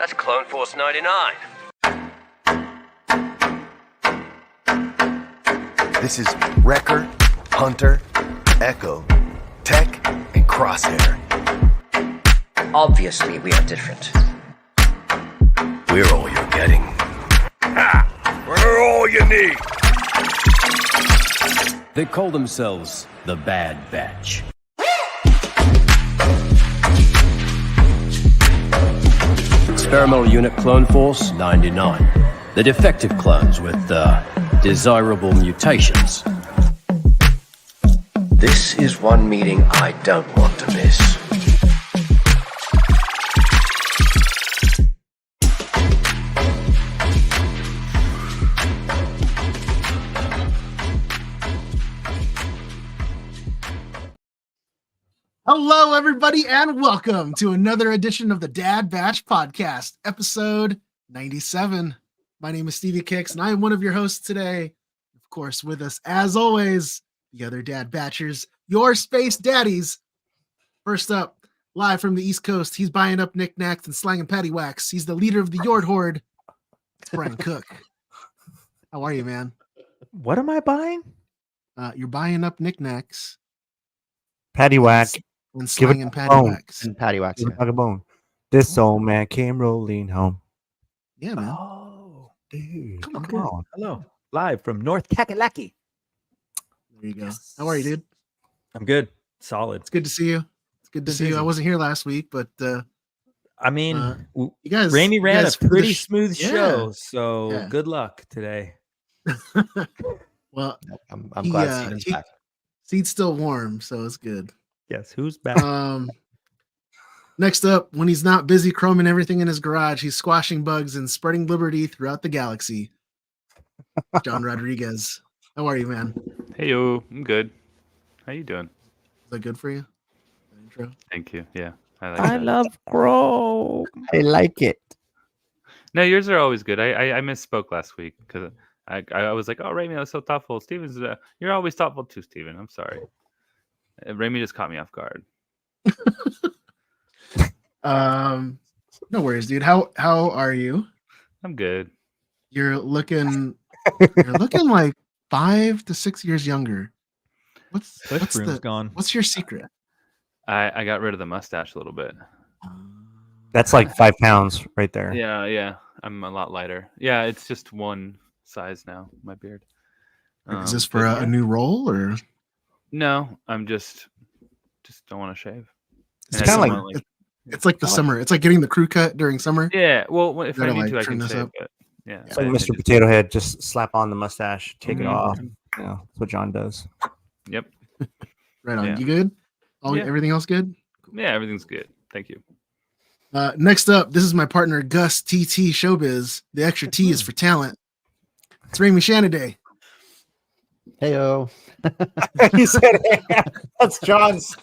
That's Clone Force 99. This is Wrecker, Hunter, Echo, Tech, and Crosshair. Obviously, we are different. We're all you're getting. Ha! We're all you need. They call themselves the Bad Batch. Experimental Unit Clone Force 99. The defective clones with desirable mutations. This is one meeting I don't want to miss. Hello, everybody, and welcome to another edition of the Dad Batch Podcast, episode 97. My name is Stevie Kicks, and I am one of your hosts today. Of course, with us, as always, the other Dad Batchers, your space daddies. First up, live from the East Coast, he's buying up knickknacks and slanging paddywhacks. He's the leader of the Yord Horde. It's Brian Cook. How are you, man? What am I buying? You're buying up knickknacks. Paddywhack. And slanging paddywhacks. And paddywhacks. Yeah. Like a bone. This old man came rolling home. Yeah, man. Oh, dude. Come on. Hello. Live from North Kakalaki. There you go. How are you, dude? I'm good. Solid. It's good to see you. It's good to see you. I wasn't here last week, but I mean, you guys, Raimi ran a pretty smooth yeah. show, so good luck today. Well, I'm glad Steven's back. Seat's still warm, so it's good. Yes, who's back? Next up, when he's not busy chroming everything in his garage, he's squashing bugs and spreading liberty throughout the galaxy. John Rodriguez. How are you, man? Hey, yo, I'm good. How you doing? Is that good for you? Intro? Thank you. Yeah, I love Chrome. I like it. No, yours are always good. I misspoke last week because I was like, oh, Raimi, that was so thoughtful. Steven's, you're always thoughtful too, Steven. I'm sorry. Raimi just caught me off guard. No worries, dude. How are you? I'm good. You're looking like 5 to 6 years younger. What's your secret? I got rid of the mustache a little bit. That's like 5 pounds right there. Yeah. I'm a lot lighter. Yeah, it's just one size now, my beard. Is this for a new role or? No, I'm just don't want to shave. It's kind of like it's like the summer. It's like getting the crew cut during summer. Yeah. Well, if I need to, I can shave it. Yeah. It's like Mr. Potato Head, just slap on the mustache, take it off. Yeah, that's what John does. Yep. Right on. Yeah. You good? Everything else good? Cool. Yeah, everything's good. Thank you. Next up, this is my partner Gus TT Showbiz. The extra T is for talent. It's Raimi Shanaday. Heyo. He said, hey, that's John's.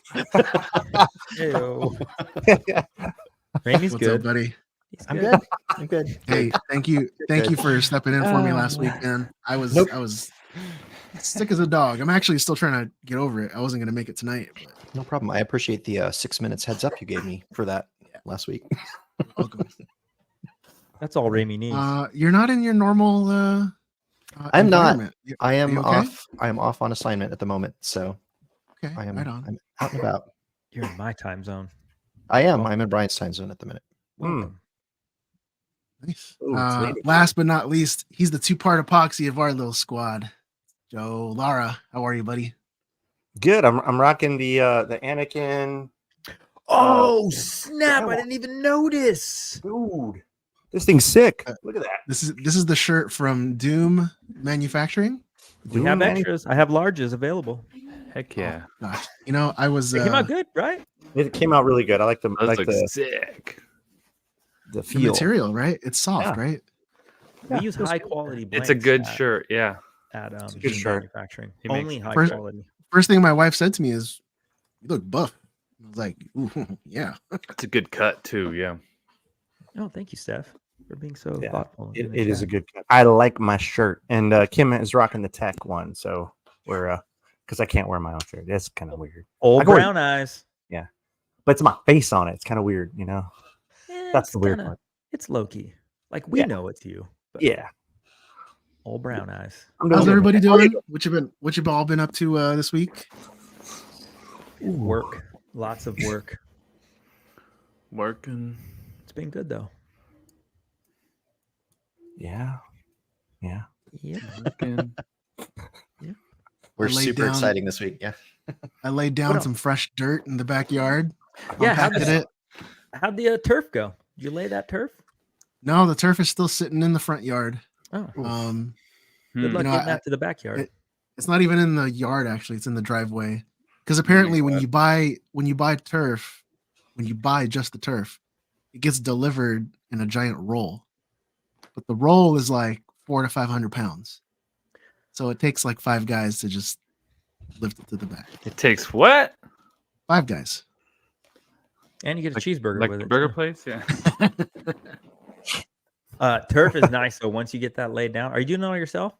Heyo. Raimi's What's good, up, buddy. I'm good. I'm good. Hey, thank you for stepping in for me last week, man. I was sick as a dog. I'm actually still trying to get over it. I wasn't going to make it tonight. But... No problem. I appreciate the 6 minutes heads up you gave me for that last week. Welcome. That's all Raimi needs. You're not in your normal. I'm not. I am okay? off. I am off on assignment at the moment, so okay. I am. Right on. I'm out and about. You're in my time zone. I am. I'm in Brian's time zone at the minute. Nice. Last but not least, he's the 2-part epoxy of our little squad. Joe Lara, how are you, buddy? Good. I'm rocking the Anakin. Oh snap! I didn't even notice, dude. This thing's sick. Look at that. This is the shirt from Doom Manufacturing. We have extras. I have larges available. Heck yeah! Oh, gosh. You know, I was. It came out good, right? It came out really good. I like the sick. The material, right? It's soft, right? We use high quality. It's a good shirt. Yeah. At good shirt. Manufacturing, only high quality. First thing my wife said to me is, "You look buff." I was like, ooh, "Yeah." It's a good cut too. Yeah. Oh, thank you, Steph, for being so thoughtful. It is a good cut. I like my shirt, and Kim is rocking the tech one, so we're because I can't wear my own shirt. That's kind of weird. Old brown eyes. Yeah, but it's my face on it. It's kind of weird, you know. That's the weird part. It's low key. Like we Yeah. know it's you. But Yeah. Old brown eyes. I'm doing How's good. everybody How are you doing? What you all been up to this week? Work. Lots of work. Working. It's been good though. Yeah. Yeah. Yep. Working. We're I laid super down- exciting this week. Yeah. I laid down some fresh dirt in the backyard. Yeah, Compacted it. How'd the turf go? Did you lay that turf? No, the turf is still sitting in the front yard. Oh, Um, good Hmm. luck You know, getting that to the backyard. it's not even in the yard actually; it's in the driveway. Because apparently, when you buy turf, when you buy just the turf, it gets delivered in a giant roll. But the roll is like 400 to 500 pounds, so it takes like 5 guys to just lift it to the back. It takes what? 5 guys. And you get a cheeseburger Like with the it. burger too. place? Yeah. Turf is nice. So once you get that laid down, are you doing it all yourself?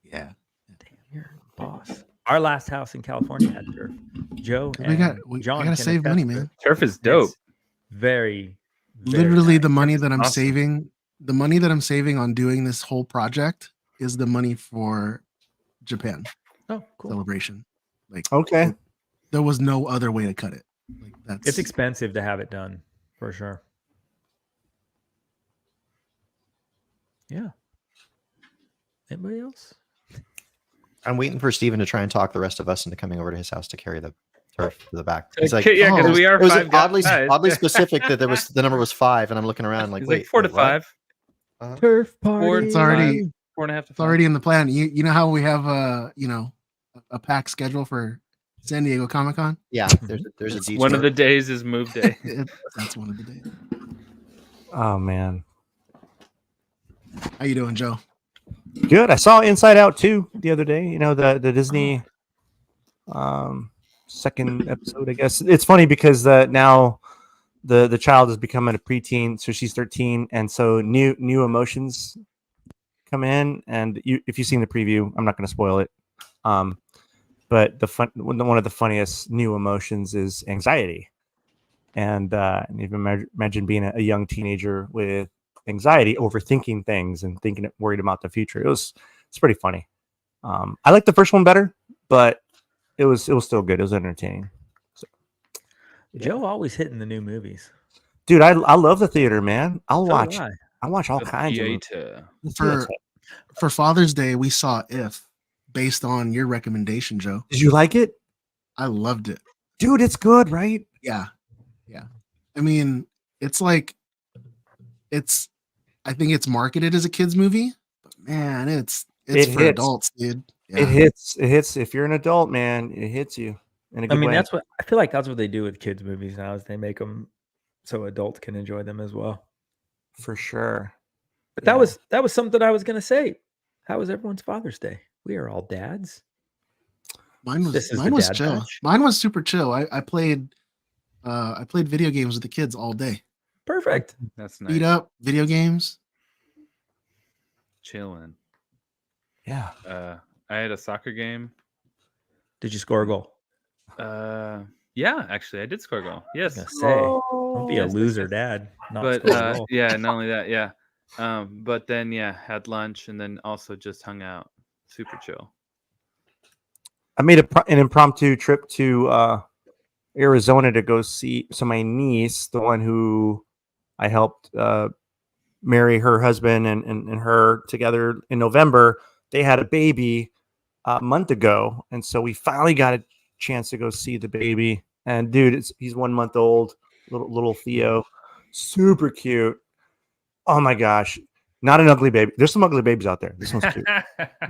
Yeah, Damn, you're a boss. Our last house in California had turf. Joe we and got John gotta can save attest money, to it. man. Turf is dope. It's very, very Literally, nice. the money is that I'm awesome. saving, the money that I'm saving on doing this whole project is the money for Japan Oh, cool. celebration. Like, Okay. there was no other way to cut it. Like, that's It's expensive to have it done for sure. Yeah. Anybody else? I'm waiting for Steven to try and talk the rest of us into coming over to his house to carry the turf to the back. He's like, yeah, because oh, we are it was 5 oddly guys. oddly specific that the number was 5, and I'm looking around like, He's wait, like 4 to wait, what? 5. Turf party. It's already 4.5 to it's 5. already in the plan. You know how we have a packed schedule for San Diego Comic Con? Yeah, there's a It's detour. One of the days is move day. That's one of the days. Oh man. How you doing, Joe? Good. I saw Inside Out 2 the other day. You know, the Disney second episode, I guess. It's funny because now the child is becoming a preteen, so she's 13, and so new emotions come in. And if you've seen the preview, I'm not going to spoil it. But one of the funniest new emotions is anxiety. And you can imagine being a young teenager with anxiety, overthinking things and worried about the future. It's pretty funny. I like the first one better, but it was still good. It was entertaining. So, yeah. Joe always hitting the new movies. Dude, I love the theater, man. So do I watch all The kinds of movies. theater. For Father's Day, we saw If, based on your recommendation, Joe. Did you like it? I loved it. Dude, it's good, right? Yeah. I mean, it's like I think it's marketed as a kids movie, but man, it's It for hits. adults, dude. It hits. If you're an adult, man, it hits you in a good I mean, way. that's what I feel like. That's what they do with kids' movies now, is they make them so adults can enjoy them as well. For sure. But Yeah. that was something I was gonna say. How was everyone's Father's Day? We are all dads. Mine was This is mine the was dad chill. batch. Mine was super chill. I played video games with the kids all day. Perfect. That's nice. Beat up video games. Chilling. Yeah. I had a soccer game. Did you score a goal? Yeah, actually, I did score a goal. Yes. I was gonna say, don't be a Yes, loser, yes. dad. Not But score a goal. yeah, not only that, yeah. But then had lunch and then also just hung out. Super chill. I made an impromptu trip to Arizona to go see. So my niece, the one who I helped marry her husband and her together in November, they had a baby a month ago, and so we finally got a chance to go see the baby. And dude, he's 1 month old, little Theo, super cute. Oh my gosh, not an ugly baby. There's some ugly babies out there. This one's cute.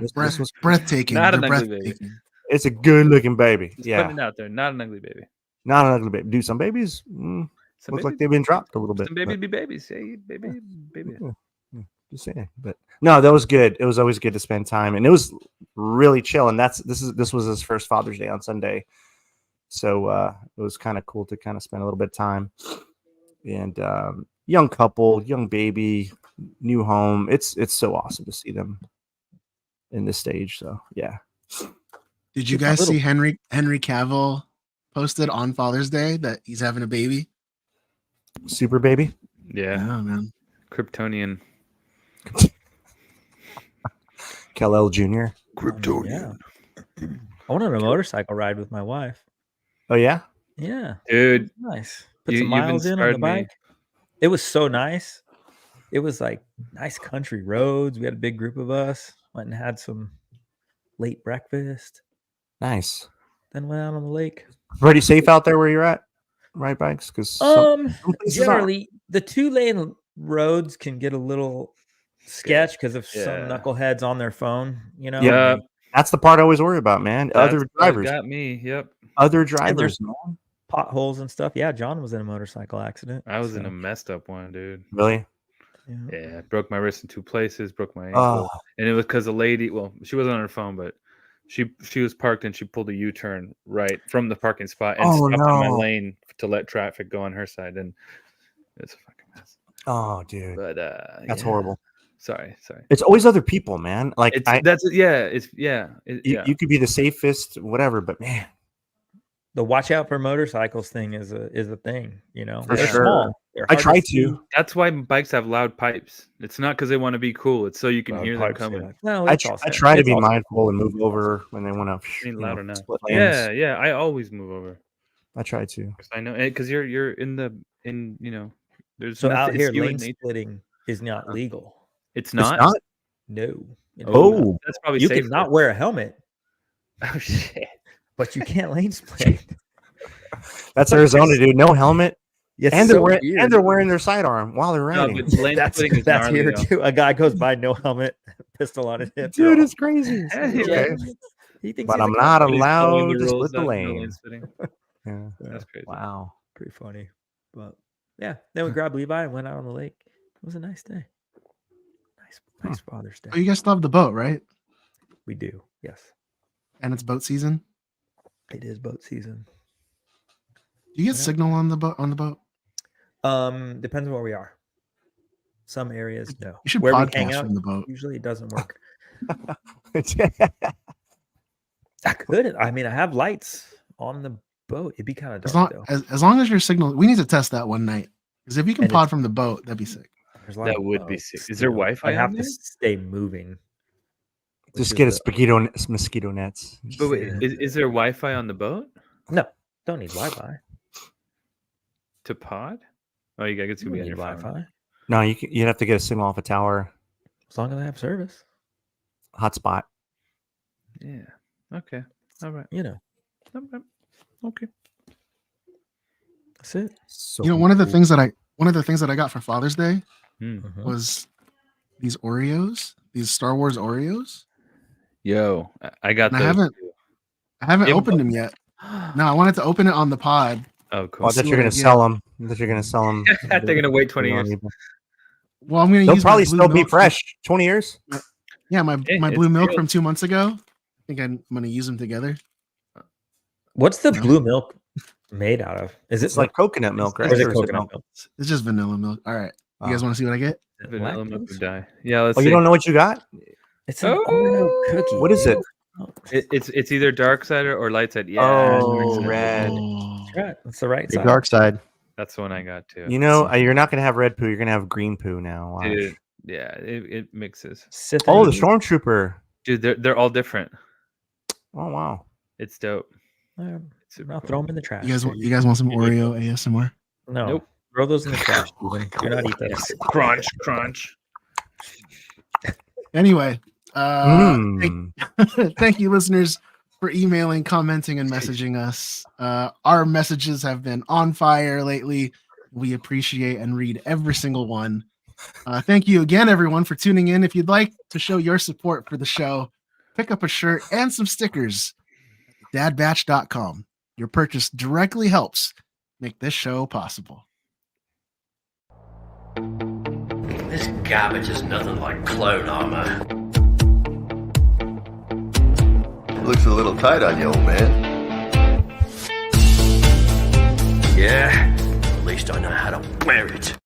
This one's Breathtaking. Not an They're ugly baby. breathtaking. It's a good looking baby. Just Yeah, putting it out there. Not an ugly baby. not an ugly baby. Dude, some babies Some look like babies- they've been dropped a little bit. Some babies be babies. Hey, baby. but- Just saying. But no, that was good. It was always good to spend time, and it was really chill. And this was his first Father's Day on Sunday, so it was kind of cool to kind of spend a little bit of time. And young couple, young baby, new home. It's so awesome to see them in this stage. So yeah. Did you It's not guys little. see Henry Cavill posted on Father's Day that he's having a baby? Super baby. Yeah. Yeah, man. Kryptonian. Kal-El Jr. Yeah. I went on a motorcycle ride with my wife. Oh yeah. Yeah, Dude, nice. Put you've some miles in on the inspired me. bike. It was so nice. It was like nice country roads. We had a big group of us. Went and had some late breakfast. Nice. Then went out on the lake. Pretty safe out there where you're at. Ride bikes because Generally the 2-lane roads can get a little sketch because of some knuckleheads on their phone. You know. Yeah, that's the part I always worry about, man. Other drivers got me. Yep. Other drivers, man. Potholes and stuff. Yeah, John was in a motorcycle accident. I was in a messed up one, dude. Really? Yeah, broke my wrist in 2 places, broke my ankle, and it was because a lady. Well, she wasn't on her phone, but she was parked and she pulled a U-turn right from the parking spot and stopped in my lane to let traffic go on her side, and it's a fucking mess. Oh, dude, but that's horrible. Sorry. It's always other people, man. Like you could be the safest, whatever, but man. The watch out for motorcycles thing is a thing, you know. For They're sure. small. They're I hard try see. to. That's why bikes have loud pipes. It's not because they want to be cool. It's so you can hear them coming. Yeah. No, I try to be mindful and move over when they want to. Ain't loud enough. Yeah. I always move over. I try to. Because I know because you're in you know. There's so out here lane splitting is not legal. It's not. No. That's probably you safer. cannot wear a helmet. Oh shit. But you can't lane split. That's Arizona, dude. No helmet. Yes, and they're wearing their sidearm while they're riding. That's here too. A guy goes by, no helmet, pistol on his hip. Dude, it's crazy. Okay. He thinks but I'm not allowed to split the lane. Yeah, that's crazy. Wow, pretty funny. But yeah, then we grabbed Levi and went out on the lake. It was a nice day. Nice Father's Day. Oh, you guys still have the boat, right? We do. Yes. And it's boat season. It is boat season. Do you get signal on the boat? Depends on where we are. Some areas, no. You should where podcast we hang out, from the boat. Usually it doesn't work. I could. I mean, I have lights on the boat. It'd be kind of dark though. As long as your signal, we need to test that one night. Because if you can pod from the boat, that'd be sick. That would be sick. Is there Wi-Fi? I have to stay moving. Just get mosquito nets. But wait, is there Wi-Fi on the boat? No, don't need Wi-Fi. To pod? Oh, you gotta get your Wi-Fi. No, you'd have to get a signal off a tower. As long as I have service. Hotspot. Yeah. Okay. All right. You know. Okay. That's it. So one of the things that I got for Father's Day was these Oreos, these Star Wars Oreos. Yo, I got those. I haven't opened them yet. No, I wanted to open it on the pod. Oh, cool. I thought you're going to sell them. They're going to wait 20 years. Well, I'm going to use. They'll probably still be fresh. 20 years. Yeah, my blue milk from 2 months ago. I think I'm going to use them together. What's the blue milk made out of? Is it like coconut milk, right? Or is it coconut milk? It's just vanilla milk. All right. You guys want to see what I get? Vanilla milk would die. Yeah, let's see. You don't know what you got? It's an Oreo cookie. What is it? It's either dark side or light side. Yeah. Oh, red. That's right. That's the right side. Dark side. That's the one I got too. You know, you're not going to have red poo. You're going to have green poo now. Dude, yeah, it mixes. Oh, the Stormtrooper. Dude, they're all different. Oh, wow. It's dope. I'll throw them in the trash. You guys want some Oreo ASMR? No. Nope. Throw those in the trash. Do not eat those. Crunch. Anyway, thank you, listeners, for emailing, commenting, and messaging us. Our messages have been on fire lately. We appreciate and read every single one. Thank you again, everyone, for tuning in. If you'd like to show your support for the show, pick up a shirt and some stickers at dadbatch.com. Your purchase directly helps make this show possible. This garbage is nothing like clone armor. Looks a little tight on you, old man. Yeah, at least I know how to wear it.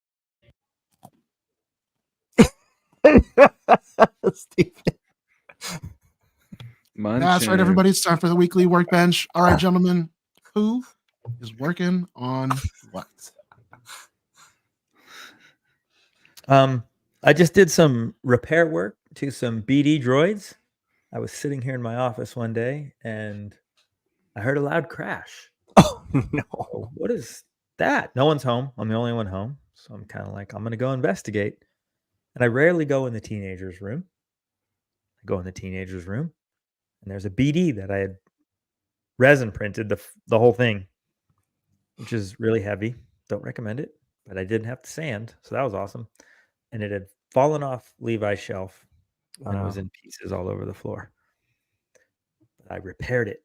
That's right, everybody. It's time for the weekly workbench. All right, gentlemen, who is working on what? I just did some repair work to some BD droids. I was sitting here in my office one day and I heard a loud crash. Oh no! Oh, what is that? No one's home. I'm the only one home. So I'm kind of like, I'm going to go investigate. And I rarely go in the teenager's room. I go in the teenager's room and there's a BD that I had resin printed the whole thing, which is really heavy. Don't recommend it, but I didn't have to sand. So that was awesome. And it had fallen off Levi's shelf and it was in pieces all over the floor. But I repaired it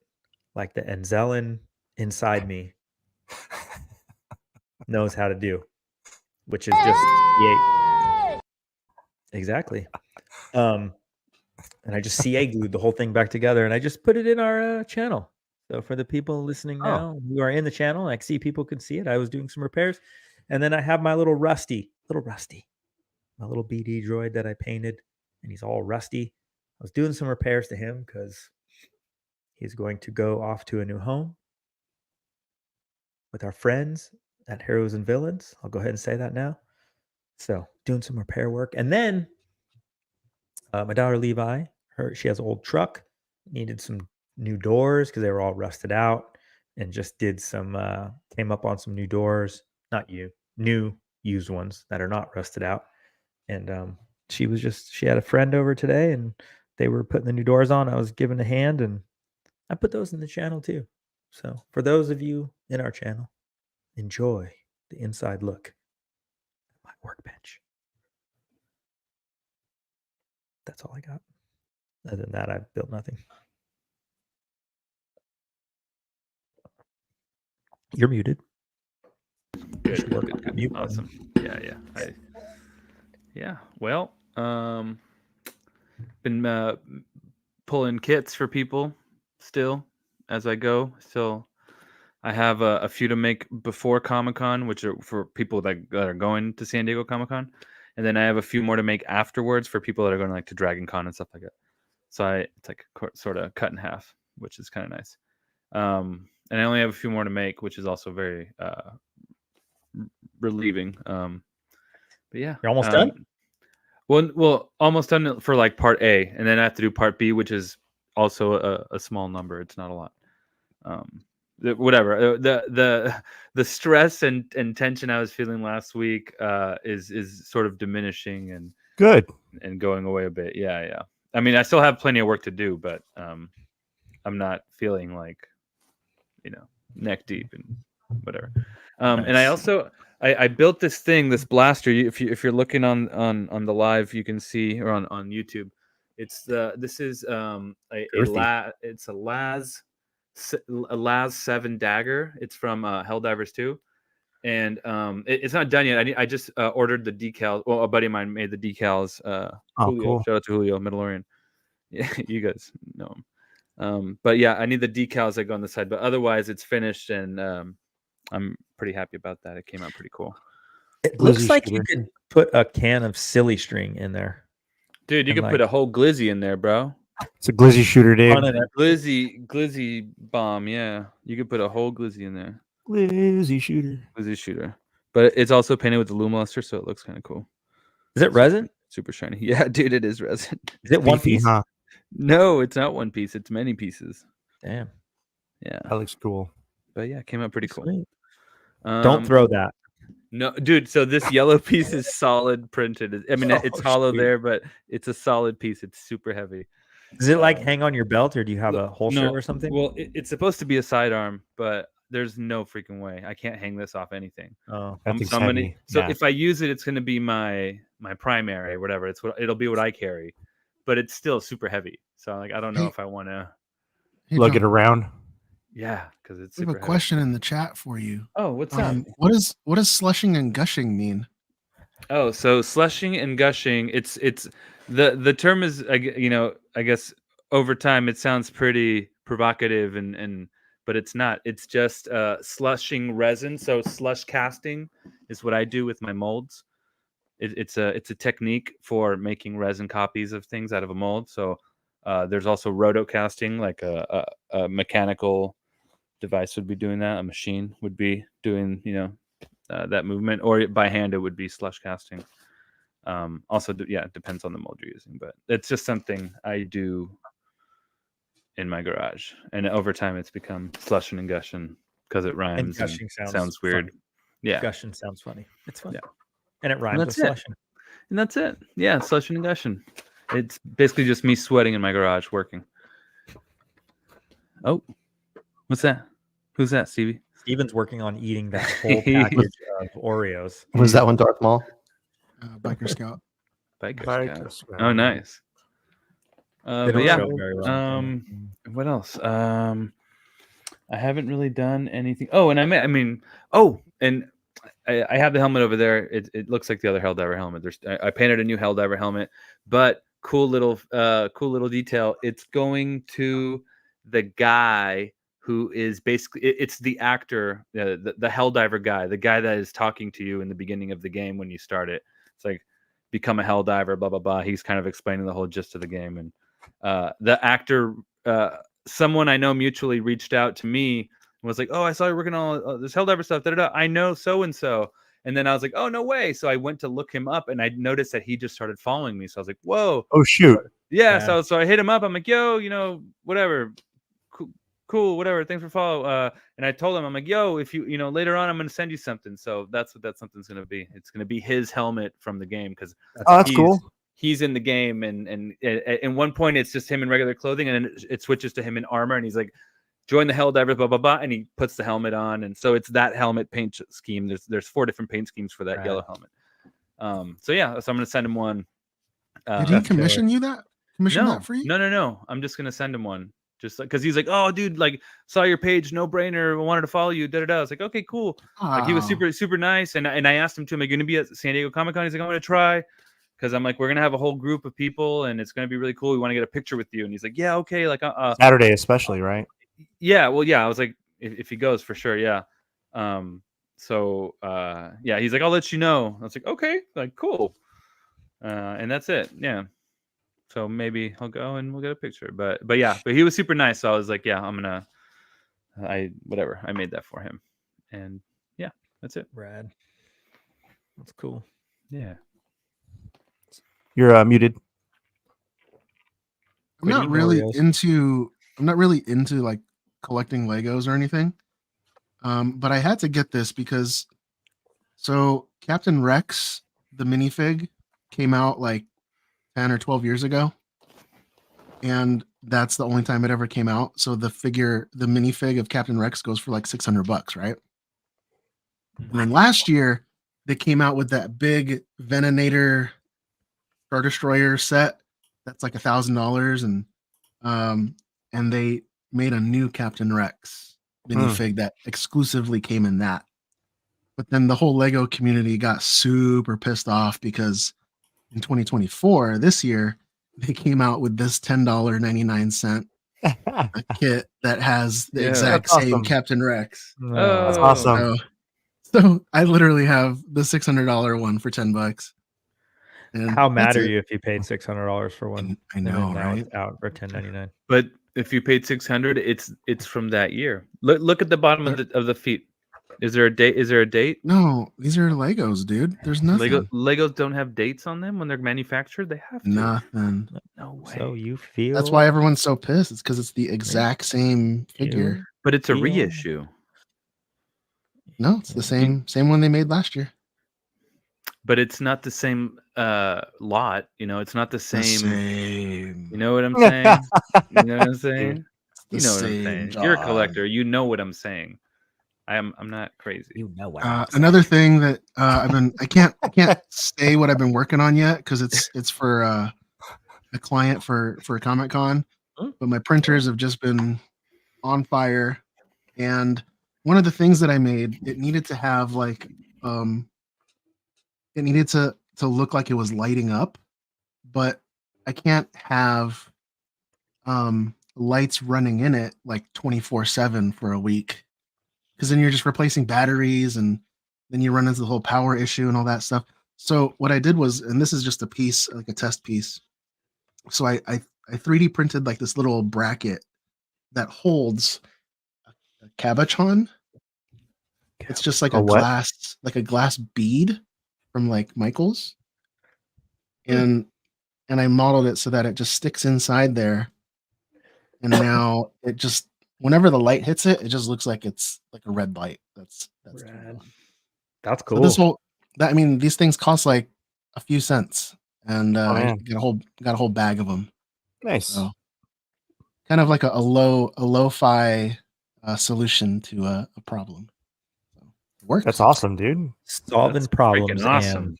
like the Enzelin inside me knows how to do, which is just CA. Exactly. And I just CA glued the whole thing back together and I just put it in our channel. So for the people listening now who are in the channel, I see people can see it. I was doing some repairs. And then I have my little Rusty, my little BD droid that I painted, and he's all rusty. I was doing some repairs to him because he's going to go off to a new home with our friends at Heroes and Villains. I'll go ahead and say that now. So doing some repair work. And then my daughter Levi, she has an old truck, needed some new doors because they were all rusted out, and just did some, came up on some new doors, new used ones that are not rusted out. And she had a friend over today and they were putting the new doors on. I was giving a hand and I put those in the channel too. So for those of you in our channel, enjoy the inside look at my workbench. That's all I got. Other than that, I've built nothing. You're muted. Good. Mute awesome. Yeah. Well, been pulling kits for people still as I go. Still, I have a few to make before Comic-Con, which are for people that are going to San Diego Comic-Con, and then I have a few more to make afterwards for people that are going to Dragon Con and stuff like that. So it's like sort of cut in half, which is kind of nice. And I only have a few more to make, which is also very relieving. But yeah, you're almost done. Well, almost done for like part A, and then I have to do part B, which is also a small number. It's not a lot. Whatever. The stress and tension I was feeling last week is sort of diminishing and good and going away a bit. Yeah. I mean, I still have plenty of work to do, but I'm not feeling like, neck deep and whatever. Nice. And I also I built this blaster. If you're looking on the live, you can see, or on YouTube. This is it's a Laz 7 dagger. It's from Helldivers 2, and it's not done yet. I just ordered the decals. Well, a buddy of mine made the decals. Julio, cool. Shout out to Julio, Mandalorian. Yeah, you guys know him. But yeah, I need the decals that go on the side. But otherwise, it's finished, and I'm pretty happy about that. It came out pretty cool. It looks like you could put a can of silly string in there. Dude, you could put a whole glizzy in there, bro. It's a glizzy shooter, dude. Glizzy bomb, yeah. You could put a whole glizzy in there. Glizzy shooter. But it's also painted with the lumiluster, so it looks kind of cool. Is it resin? Super shiny. Yeah, dude, it is resin. Is it one piece? Huh? No, it's not one piece. It's many pieces. Damn. Yeah. That looks cool. But yeah, it came out pretty cool. Don't throw that. No, dude. So this yellow piece is solid printed. I mean, it's hollow there, but it's a solid piece. It's super heavy. Does it hang on your belt, or do you have a holster or something? Well, it's supposed to be a sidearm, but there's no freaking way. I can't hang this off anything. Oh, heavy. So if I use it, it's going to be my primary, whatever. It'll be what I carry, but it's still super heavy. So I don't know if I want to lug it around. Yeah, because it's. We have a question in the chat for you. Oh, what's up? What does slushing and gushing mean? Oh, so slushing and gushing. It's the term is, I guess over time it sounds pretty provocative but it's not. It's just slushing resin. So slush casting is what I do with my molds. It's a technique for making resin copies of things out of a mold. So there's also roto casting, like a mechanical device would be doing that. A machine would be doing that movement, or by hand it would be slush casting. Also, it depends on the mold you're using, but it's just something I do in my garage, and over time it's become slushin' and gushin' because it rhymes and gushing sounds weird. funny. Yeah, Gushin sounds funny. It's funny. Yeah. And it rhymes with slushing. And that's it. Yeah, slushin' and gushin'. It's basically just me sweating in my garage working. Oh, what's that? Who's that, Stevie? Steven's working on eating that whole package of Oreos. Was that one Darth Maul? Biker Scout. Biker Scout. Oh, nice. They But don't yeah, show very well. what else? I haven't really done anything. Oh, and I have the helmet over there. It looks like the other Helldiver helmet. I painted a new Helldiver helmet, but cool little detail. It's going to the guy who is basically it's the actor, the Helldiver guy, the guy that is talking to you in the beginning of the game when you start it. It's like become a Helldiver, blah blah blah. He's kind of explaining the whole gist of the game, and the actor, someone I know mutually reached out to me and was like, "Oh, I saw you working on all this Helldiver stuff. Da, da, da. I know so and so." And then I was like, "Oh, no way!" So I went to look him up, and I noticed that he just started following me. So I was like, "Whoa!" Oh shoot! Yeah. So I hit him up. I'm like, "Yo, whatever, cool, whatever. Thanks for follow." And I told him, I'm like, "Yo, if you later on, I'm gonna send you something." So that's what that something's gonna be. It's gonna be his helmet from the game because that's cool. He's in the game, and at one point it's just him in regular clothing, and then it switches to him in armor, and he's like, "Join the Helldivers, blah blah blah," and he puts the helmet on, and so it's that helmet paint scheme. There's 4 different paint schemes for that yellow helmet. So I'm gonna send him one. Did he commission you that? Commission that for you? No. I'm just gonna send him one. Just because he's like, "Oh, dude, like saw your page, no brainer. I wanted to follow you." Da da da. I was like, "Okay, cool." Like he was super nice, and I asked him too. Am I going to be at San Diego Comic-Con? He's like, "I'm going to try," because I'm like, "We're gonna have a whole group of people, and it's going to be really cool. We want to get a picture with you." And he's like, "Yeah, okay." Like Saturday especially, right? Yeah. Well, yeah. I was like, if he goes for sure, yeah. He's like, "I'll let you know." I was like, "Okay, like cool," and that's it. Yeah. So maybe I'll go and we'll get a picture. But he was super nice. So I was like, yeah, I made that for him. And yeah, that's it. Rad. That's cool. Yeah. You're muted. I'm not really into like collecting Legos or anything. But I had to get this because Captain Rex, the minifig, came out like 10 or 12 years ago, and that's the only time it ever came out. So the minifig of Captain Rex goes for like $600, right? And then last year they came out with that big Venator Star Destroyer set that's like $1,000, and they made a new Captain Rex minifig that exclusively came in that. But then the whole Lego community got super pissed off because in 2024, this year, they came out with this $10.99 kit that has the exact same Captain Rex. That's awesome. So I literally have the $600 one for $10. And how mad are you if you paid $600 for one? I know, right? It's out for $10.99. But if you paid $600, it's from that year. Look at the bottom of the feet. Is there a date? No, these are Legos, dude. There's nothing. Legos don't have dates on them when they're manufactured. They have to. Nothing. No way. So you feel that's why everyone's so pissed. It's because it's the exact same figure. But it's a reissue. No, it's the same one they made last year. But it's not the same lot. It's not the same. You know what I'm saying? You know what I'm saying? You know what I'm saying. You're a collector. You know what I'm saying. I'm not crazy. You know what? Another thing that I can't say what I've been working on yet because it's for a client for Comic-Con, but my printers have just been on fire, and one of the things that I made, it needed to have like it needed to look like it was lighting up, but I can't have lights running in it like 24/7 for a week. Because then you're just replacing batteries, and then you run into the whole power issue and all that stuff. So what I did was, and this is just a piece, like a test piece. So I 3D printed like this little bracket that holds a cabochon. It's just like a glass bead from like Michael's. and I modeled it so that it just sticks inside there. And now it just, whenever the light hits it, it just looks like it's like a red light. That's Rad. That's so cool. this will that I mean these things cost like a few cents, and I man. got a whole bag of them. Nice. So kind of like a lo-fi solution to a problem. So it works. That's awesome, dude. Solving That's problems. freaking awesome.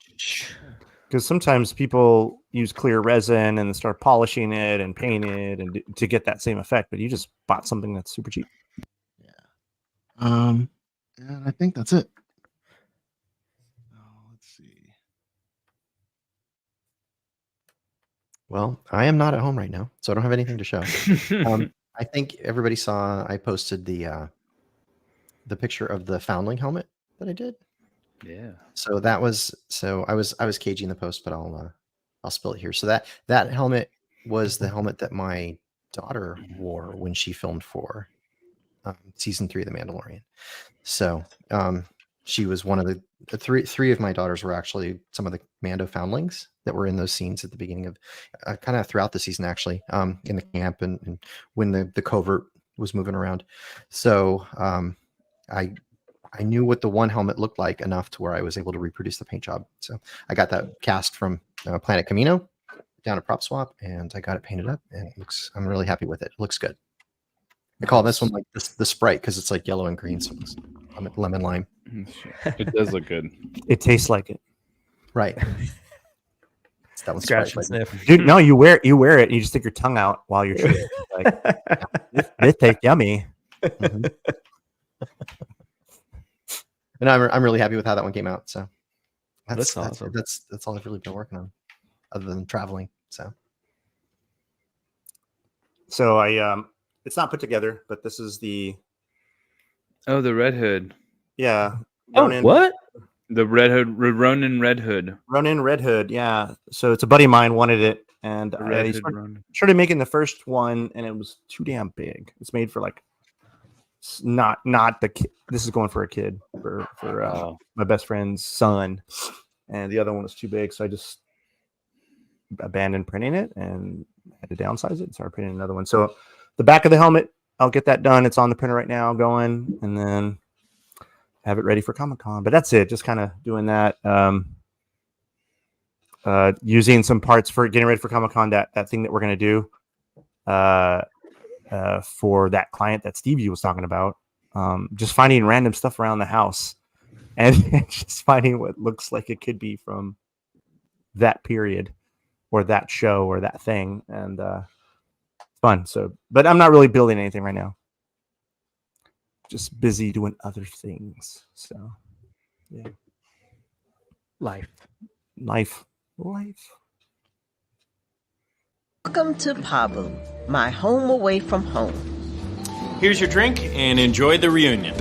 Because sometimes people use clear resin and then start polishing it and paint it and to get that same effect, but you just bought something that's super cheap. And I think that's it. Let's see. Well, I am not at home right now, so I don't have anything to show. I think everybody saw I posted the picture of the Foundling helmet that I did. Yeah. So I was caging the post, but I'll spill it here. So that helmet was the helmet that my daughter wore when she filmed for season 3 of The Mandalorian. So she was one of the three of my daughters were actually some of the Mando foundlings that were in those scenes at the beginning of kind of throughout the season, actually, in the camp and when the covert was moving around. So I knew what the one helmet looked like enough to where I was able to reproduce the paint job. So I got that cast from Planet Camino down at Prop Swap, and I got it painted up, and I'm really happy with it. It looks good. I call this one like the Sprite because it's like yellow and green, so it's lemon lime. It does look good. It tastes like it. Right. It's that one's Scratch Sprite, and right? sniff. Dude, no, you wear it and you just stick your tongue out while you're chewing. Like, this tastes yummy. Mhm. And I'm really happy with how that one came out. So That's awesome. That's all I've really been working on, other than traveling. So I it's not put together, but this is the The Red Hood. Ronin, what? The Red Hood, Ronin Red Hood. Ronin Red Hood, yeah. So it's a buddy of mine wanted it, and The Red I Hood Ronin. started making the first one, and it was too damn big. It's made for like not the kid. This is going for a kid for my best friend's son, and the other one was too big, so I just abandoned printing it and had to downsize it and started printing another one. So the back of the helmet, I'll get that done. It's on the printer right now, going, and then have it ready for Comic-Con. But that's it. Just kind of doing that. Using some parts for getting ready for Comic-Con. That thing that we're gonna do. For that client that Stevie was talking about, just finding random stuff around the house and just finding what looks like it could be from that period or that show or that thing, and fun. So, but I'm not really building anything right now. Just busy doing other things. So, yeah, Life. Welcome to Pabu, my home away from home. Here's your drink and enjoy the reunion.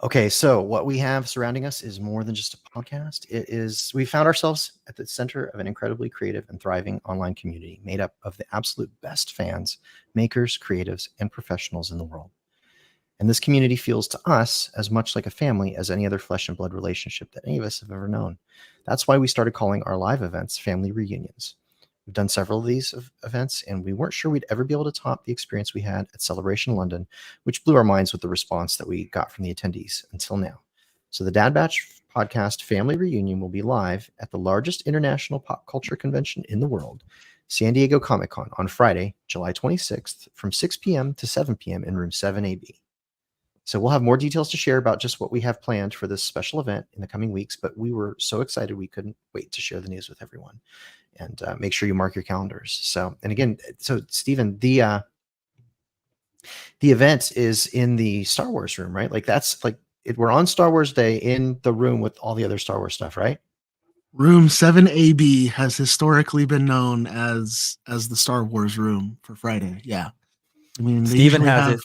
Okay, so what we have surrounding us is more than just a podcast. We found ourselves at the center of an incredibly creative and thriving online community made up of the absolute best fans, makers, creatives, and professionals in the world. And this community feels to us as much like a family as any other flesh and blood relationship that any of us have ever known. That's why we started calling our live events family reunions. We've done several of these events, and we weren't sure we'd ever be able to top the experience we had at Celebration London, which blew our minds with the response that we got from the attendees until now. So the Dad Batch podcast family reunion will be live at the largest international pop culture convention in the world, San Diego Comic-Con, on Friday, July 26th from 6 p.m. to 7 p.m. in room 7AB. So we'll have more details to share about just what we have planned for this special event in the coming weeks, but we were so excited we couldn't wait to share the news with everyone. And make sure you mark your calendars. So, and again, so Stephen, the event is in the Star Wars room, right? Like that's like we're on Star Wars Day in the room with all the other Star Wars stuff, right? Room 7AB has historically been known as the Star Wars room for Friday. Yeah. I mean, they Steven usually has have it.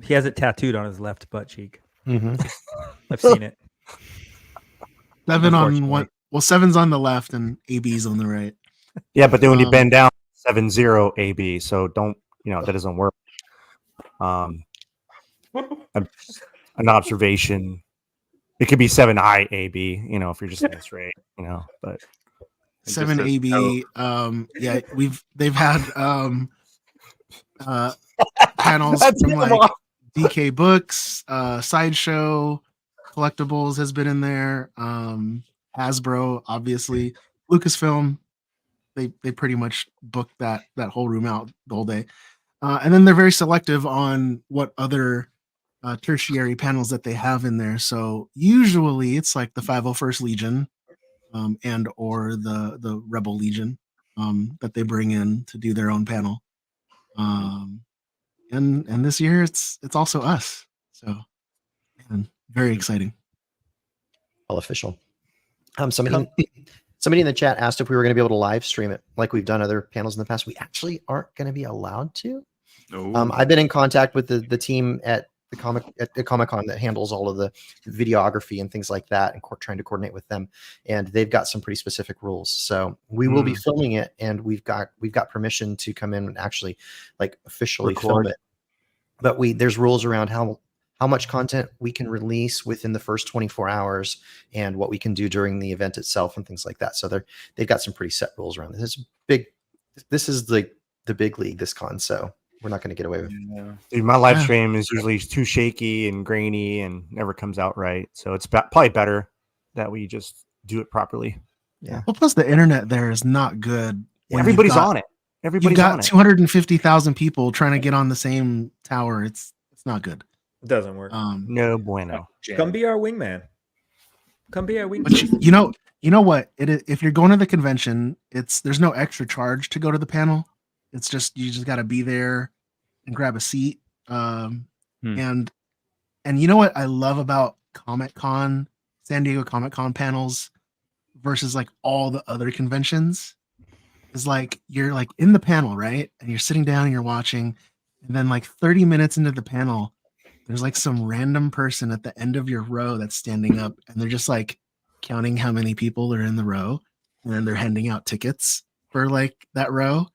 He has it tattooed on his left butt cheek. Mhm. I've seen it. 7 on Unfortunately. one. Well, 7's on the left and AB's on the right. Yeah, but then when you Um, bend down, 7-0 AB. So don't, that doesn't work. An observation. It could be 7I AB. If you're just in straight. But 7AB. Yeah, they've had panels That's from him like off. DK Books, Sideshow, Collectibles has been in there. Hasbro, obviously, Lucasfilm. They pretty much booked that whole room out the whole day, and then they're very selective on what other tertiary panels that they have in there. So usually it's like the 501st Legion, and or the Rebel Legion that they bring in to do their own panel. And this year it's also us. So, man, very exciting. All official. Somebody in the chat asked if we were going to be able to live stream it like we've done other panels in the past. We actually aren't going to be allowed to. I've been in contact with the team at the Comic-Con that handles all of the videography and things like that, and trying to coordinate with them. And they've got some pretty specific rules. So we will be filming it, and we've got permission to come in and actually like officially film it. But there's rules around how much content we can release within the first 24 hours and what we can do during the event itself and things like that. So they've got some pretty set rules around this. This is the big league, this con. So we're not going to get away with it. Dude, my live stream is usually too shaky and grainy and never comes out right. So it's probably better that we just do it properly. Yeah. Well, plus the internet there is not good. Yeah, everybody's on it. Everybody's you've on got it. 250,000 people trying to get on the same tower. It's not good. It doesn't work. No bueno. Come be our wingman. Come be our wingman. But you know what? If you're going to the convention, there's no extra charge to go to the panel. It's just you just got to be there and grab a seat. And you know what I love about Comic-Con, San Diego Comic-Con panels versus like all the other conventions is like you're like in the panel, right? And you're sitting down and you're watching, and then like 30 minutes into the panel, there's like some random person at the end of your row that's standing up, and they're just like counting how many people are in the row, and then they're handing out tickets for like that row,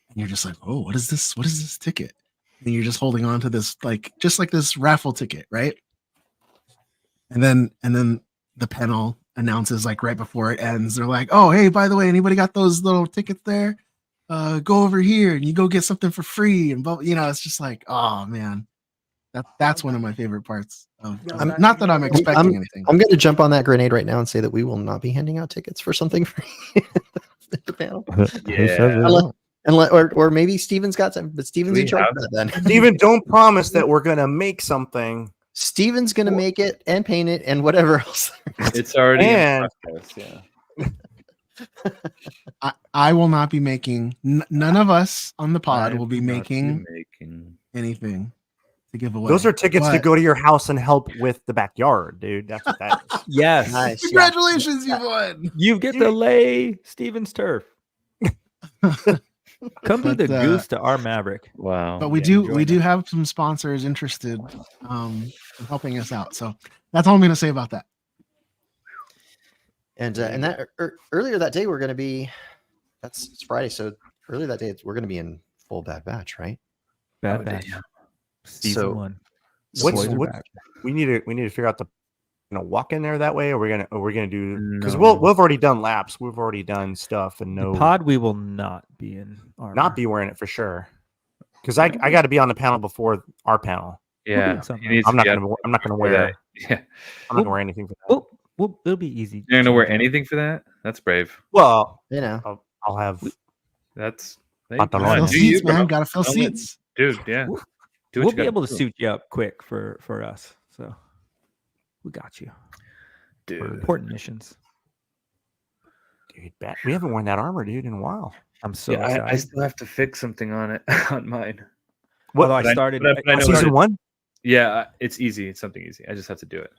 and you're just like, oh, what is this? What is this ticket? And you're just holding on to this like just like this raffle ticket, right? And then the panel announces like right before it ends, they're like, oh, hey, by the way, anybody got those little tickets there? Go over here and you go get something for free. And it's just like, oh man, that's one of my favorite parts. Not that I'm expecting anything. I'm going to jump on that grenade right now and say that we will not be handing out tickets for something free at the panel. Or maybe Steven's got some, but Steven's in charge of that then. Steven, don't promise that we're going to make something. Steven's going to make it and paint it and whatever else. It's already in process, yeah. I will not be making, none of us on the pod will be making anything to give away. Those are tickets to go to your house and help with the backyard, dude. That's what that is. Yes. Nice. Congratulations, you won. You get to lay Steven's turf. Come be the goose to our Maverick. Wow. But we do have some sponsors interested in helping us out. So that's all I'm going to say about that. And that earlier that day we're going to be, it's Friday, so earlier that day we're going to be in full Bad Batch, right? Bad Batch. Season 1. We need to figure out the walk in there that way, or we're gonna do, because we've already done laps, we've already done stuff, and the pod we will not be in armor. Not be wearing it for sure, because I got to be on the panel before our panel. Yeah, I'm not gonna wear. Yeah, I'm not gonna wear anything for that. It'll be easy. You're gonna wear anything for that? That's brave. Well, I'll have. That's fill seats, man. Gotta fill seats, dude. Yeah, we'll be able to suit you up quick for us. So. We got you, dude. For important missions, dude. We haven't worn that armor, dude, in a while. I'm so excited. I still have to fix something on it on mine. Well, I started season 1. Yeah, it's easy. It's something easy. I just have to do it.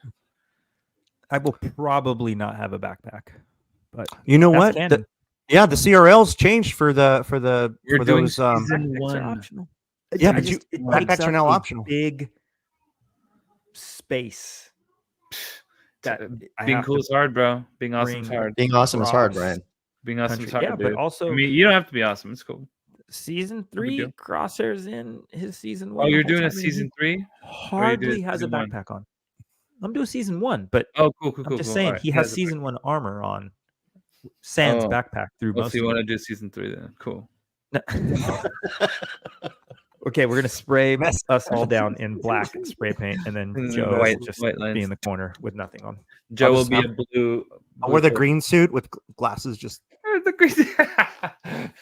I will probably not have a backpack. But You know that's what? canon. The CRLs changed for those. season Backpacks are 1. optional. Yeah, I but just- it backpacks takes are up now a optional. Big space. That I Being have cool to is hard, bro. Being awesome is bring hard. Being awesome is hard, across Brian. Being awesome is country. hard, Yeah, dude. but also I mean, you don't have to be awesome. It's cool. season No big 3, deal. Crosshairs in his season 1. Oh, the you're whole doing a time, and he season 3? hardly has a season 1? backpack on. I'm doing season 1, but Oh, cool. I'm just All saying right. he has season 1 armor on. Sans Oh. backpack through Oh, most so you of want it. to do season 3 then? Cool. Okay, we're gonna spray us all down in black spray paint, and then And then Joe white- will just white be lines. in the corner with nothing on. Joe will just be a have- blue. I'll wear the coat. green suit with glasses. Just The green.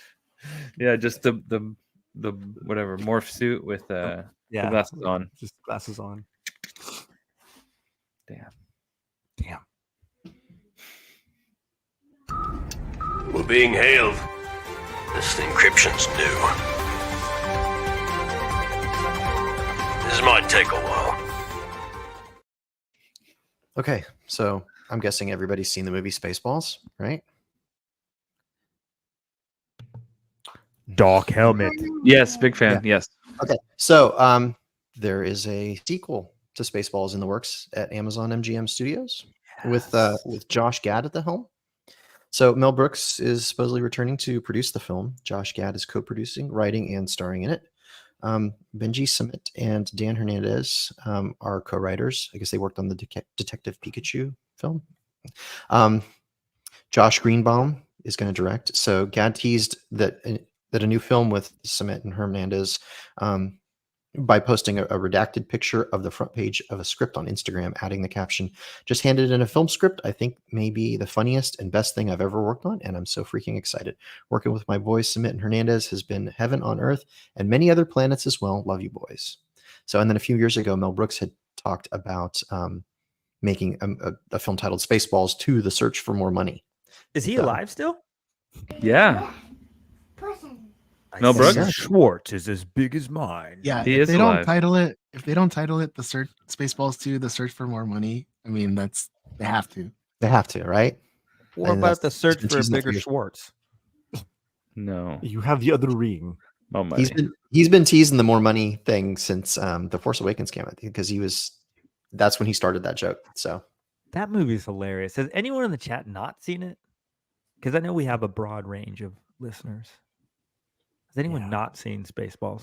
Yeah, just the whatever morph suit with the glasses on. Just glasses on. Damn. We're being hailed. This encryption's new. This might take a while. Okay, so I'm guessing everybody's seen the movie Spaceballs, right? Dark helmet. Yes, big fan. Yes. Okay, so there is a sequel to Spaceballs in the works at Amazon MGM Studios with Josh Gad at the helm. So Mel Brooks is supposedly returning to produce the film. Josh Gad is co-producing, writing, and starring in it. Benji Summit and Dan Hernandez are co-writers. I guess they worked on the Detective Pikachu film. Josh Greenbaum is going to direct. So Gad teased that a new film with Summit and Hernandez by posting a redacted picture of the front page of a script on Instagram, adding the caption, "Just handed in a film script. I think maybe the funniest and best thing I've ever worked on, and I'm so freaking excited. Working with my boys Summit and Hernandez has been heaven on earth, and many other planets as well. Love you, boys." So, and then a few years ago, Mel Brooks had talked about making a film titled Spaceballs 2: The Search for More Money. Is he alive still? Yeah. Mel Brooks? Yeah. Schwartz is as big as mine. Yeah, He if is they alive. don't title it, the search Spaceballs 2, the search for more money. I mean, they have to. They have to, right? What And about the that's- search he's been for a teasing it bigger years. Schwartz? No. you have the other ring. Oh, money. He's been teasing the more money thing since The Force Awakens came out, because that's when he started that joke. So That movie's hilarious. Has anyone in the chat not seen it? Because I know we have a broad range of listeners. Has anyone not seen Spaceballs?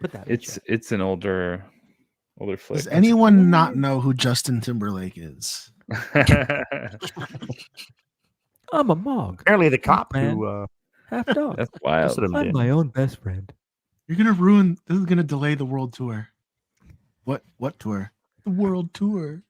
Put that in the chat. It's an older flick. Does anyone not know who Justin Timberlake is? I'm a mog. Apparently, the cop Man. who Half dog. That's wild. I'm my own best friend. You're gonna this is gonna delay the world tour. What tour? The world tour.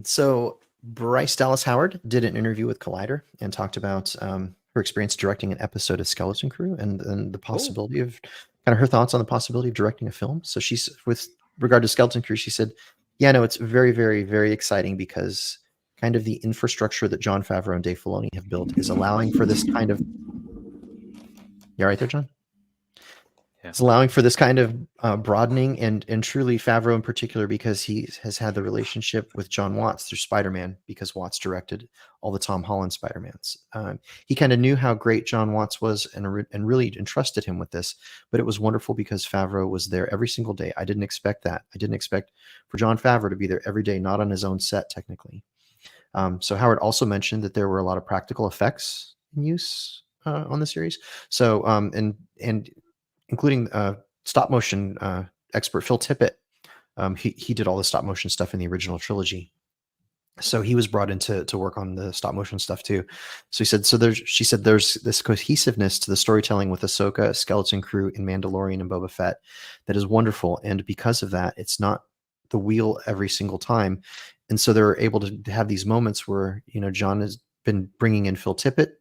So Bryce Dallas Howard did an interview with Collider and talked about her experience directing an episode of Skeleton Crew and the possibility of kind of her thoughts on the possibility of directing a film. So she's, with regard to Skeleton Crew, she said, "Yeah, no, it's very, very, very exciting because kind of the infrastructure that Jon Favreau and Dave Filoni have built is allowing for this kind of." You all right there, John? Yeah. It's allowing for this kind of broadening, and truly Favreau in particular, because he has had the relationship with John Watts through Spider-Man, because Watts directed all the Tom Holland Spider-Mans. He kind of knew how great John Watts was and really entrusted him with this, but it was wonderful because Favreau was there every single day. I didn't expect that. I didn't expect for Jon Favreau to be there every day, not on his own set technically. So Howard also mentioned that there were a lot of practical effects in use on the series. So and including stop motion expert Phil Tippett. He did all the stop motion stuff in the original trilogy. So he was brought in to work on the stop motion stuff too. So she said there's this cohesiveness to the storytelling with Ahsoka, Skeleton Crew, and Mandalorian and Boba Fett that is wonderful. And because of that, it's not the wheel every single time. And so they're able to have these moments where, John has been bringing in Phil Tippett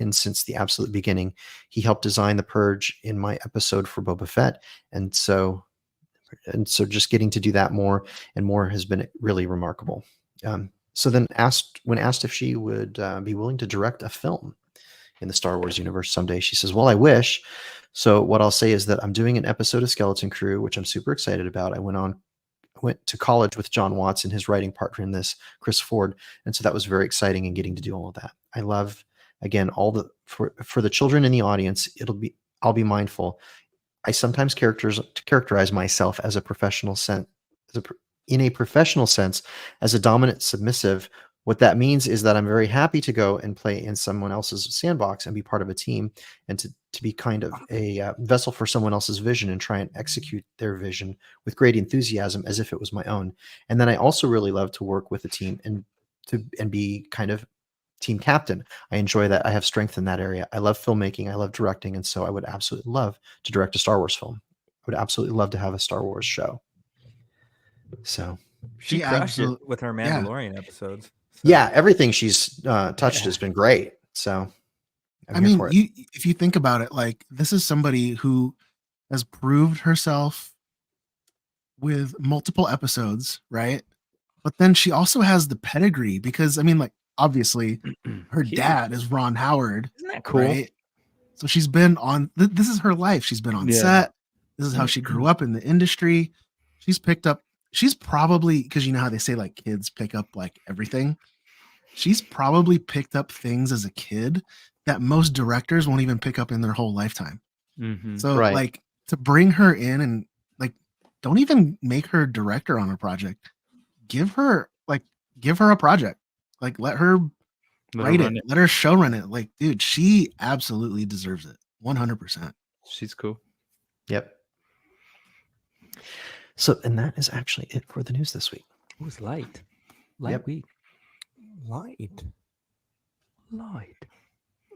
in since the absolute beginning. He helped design the Purge in my episode for Boba Fett. And so just getting to do that more and more has been really remarkable. So then when asked if she would be willing to direct a film in the Star Wars universe someday, she says, "Well, I wish. So what I'll say is that I'm doing an episode of Skeleton Crew, which I'm super excited about. I went on went to college with John Watts and his writing partner in this, Chris Ford, and so that was very exciting and getting to do all of that. I love, again, all the for the children in the audience. I'll be mindful. I sometimes characterize myself as a professional in a professional sense as a dominant submissive. What that means is that I'm very happy to go and play in someone else's sandbox and be part of a team, and to be kind of a vessel for someone else's vision and try and execute their vision with great enthusiasm as if it was my own. And then I also really love to work with a team and be kind of team captain. I enjoy that. I have strength in that area. I love filmmaking. I love directing. And so I would absolutely love to direct a Star Wars film. I would absolutely love to have a Star Wars show. So she crushed it with her Mandalorian episodes. So. Yeah, everything she's touched has been great. So I mean, if you think about it, like, this is somebody who has proved herself with multiple episodes, right? But then she also has the pedigree, because I mean, like, obviously her dad is Ron Howard. Isn't that cool? Right? So she's been on, this is her life. She's been on set. This is how she grew up in the industry. She's probably, because you know how they say like kids pick up like everything. She's probably picked up things as a kid that most directors won't even pick up in their whole lifetime. Mm-hmm. So like, to bring her in and like, don't even make her director on a project. Give her a project. Like, let her write it. Let her show run it. Like, dude, she absolutely deserves it. 100%. She's cool. Yep. So, and that is actually it for the news this week. It was light week. Light.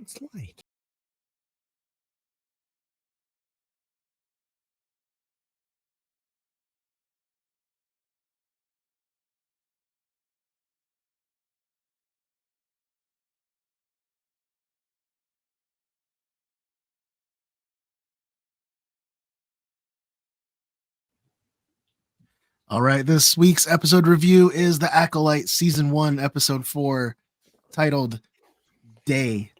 It's light. All right, this week's episode review is the Acolyte Season 1, Episode 4, titled Day.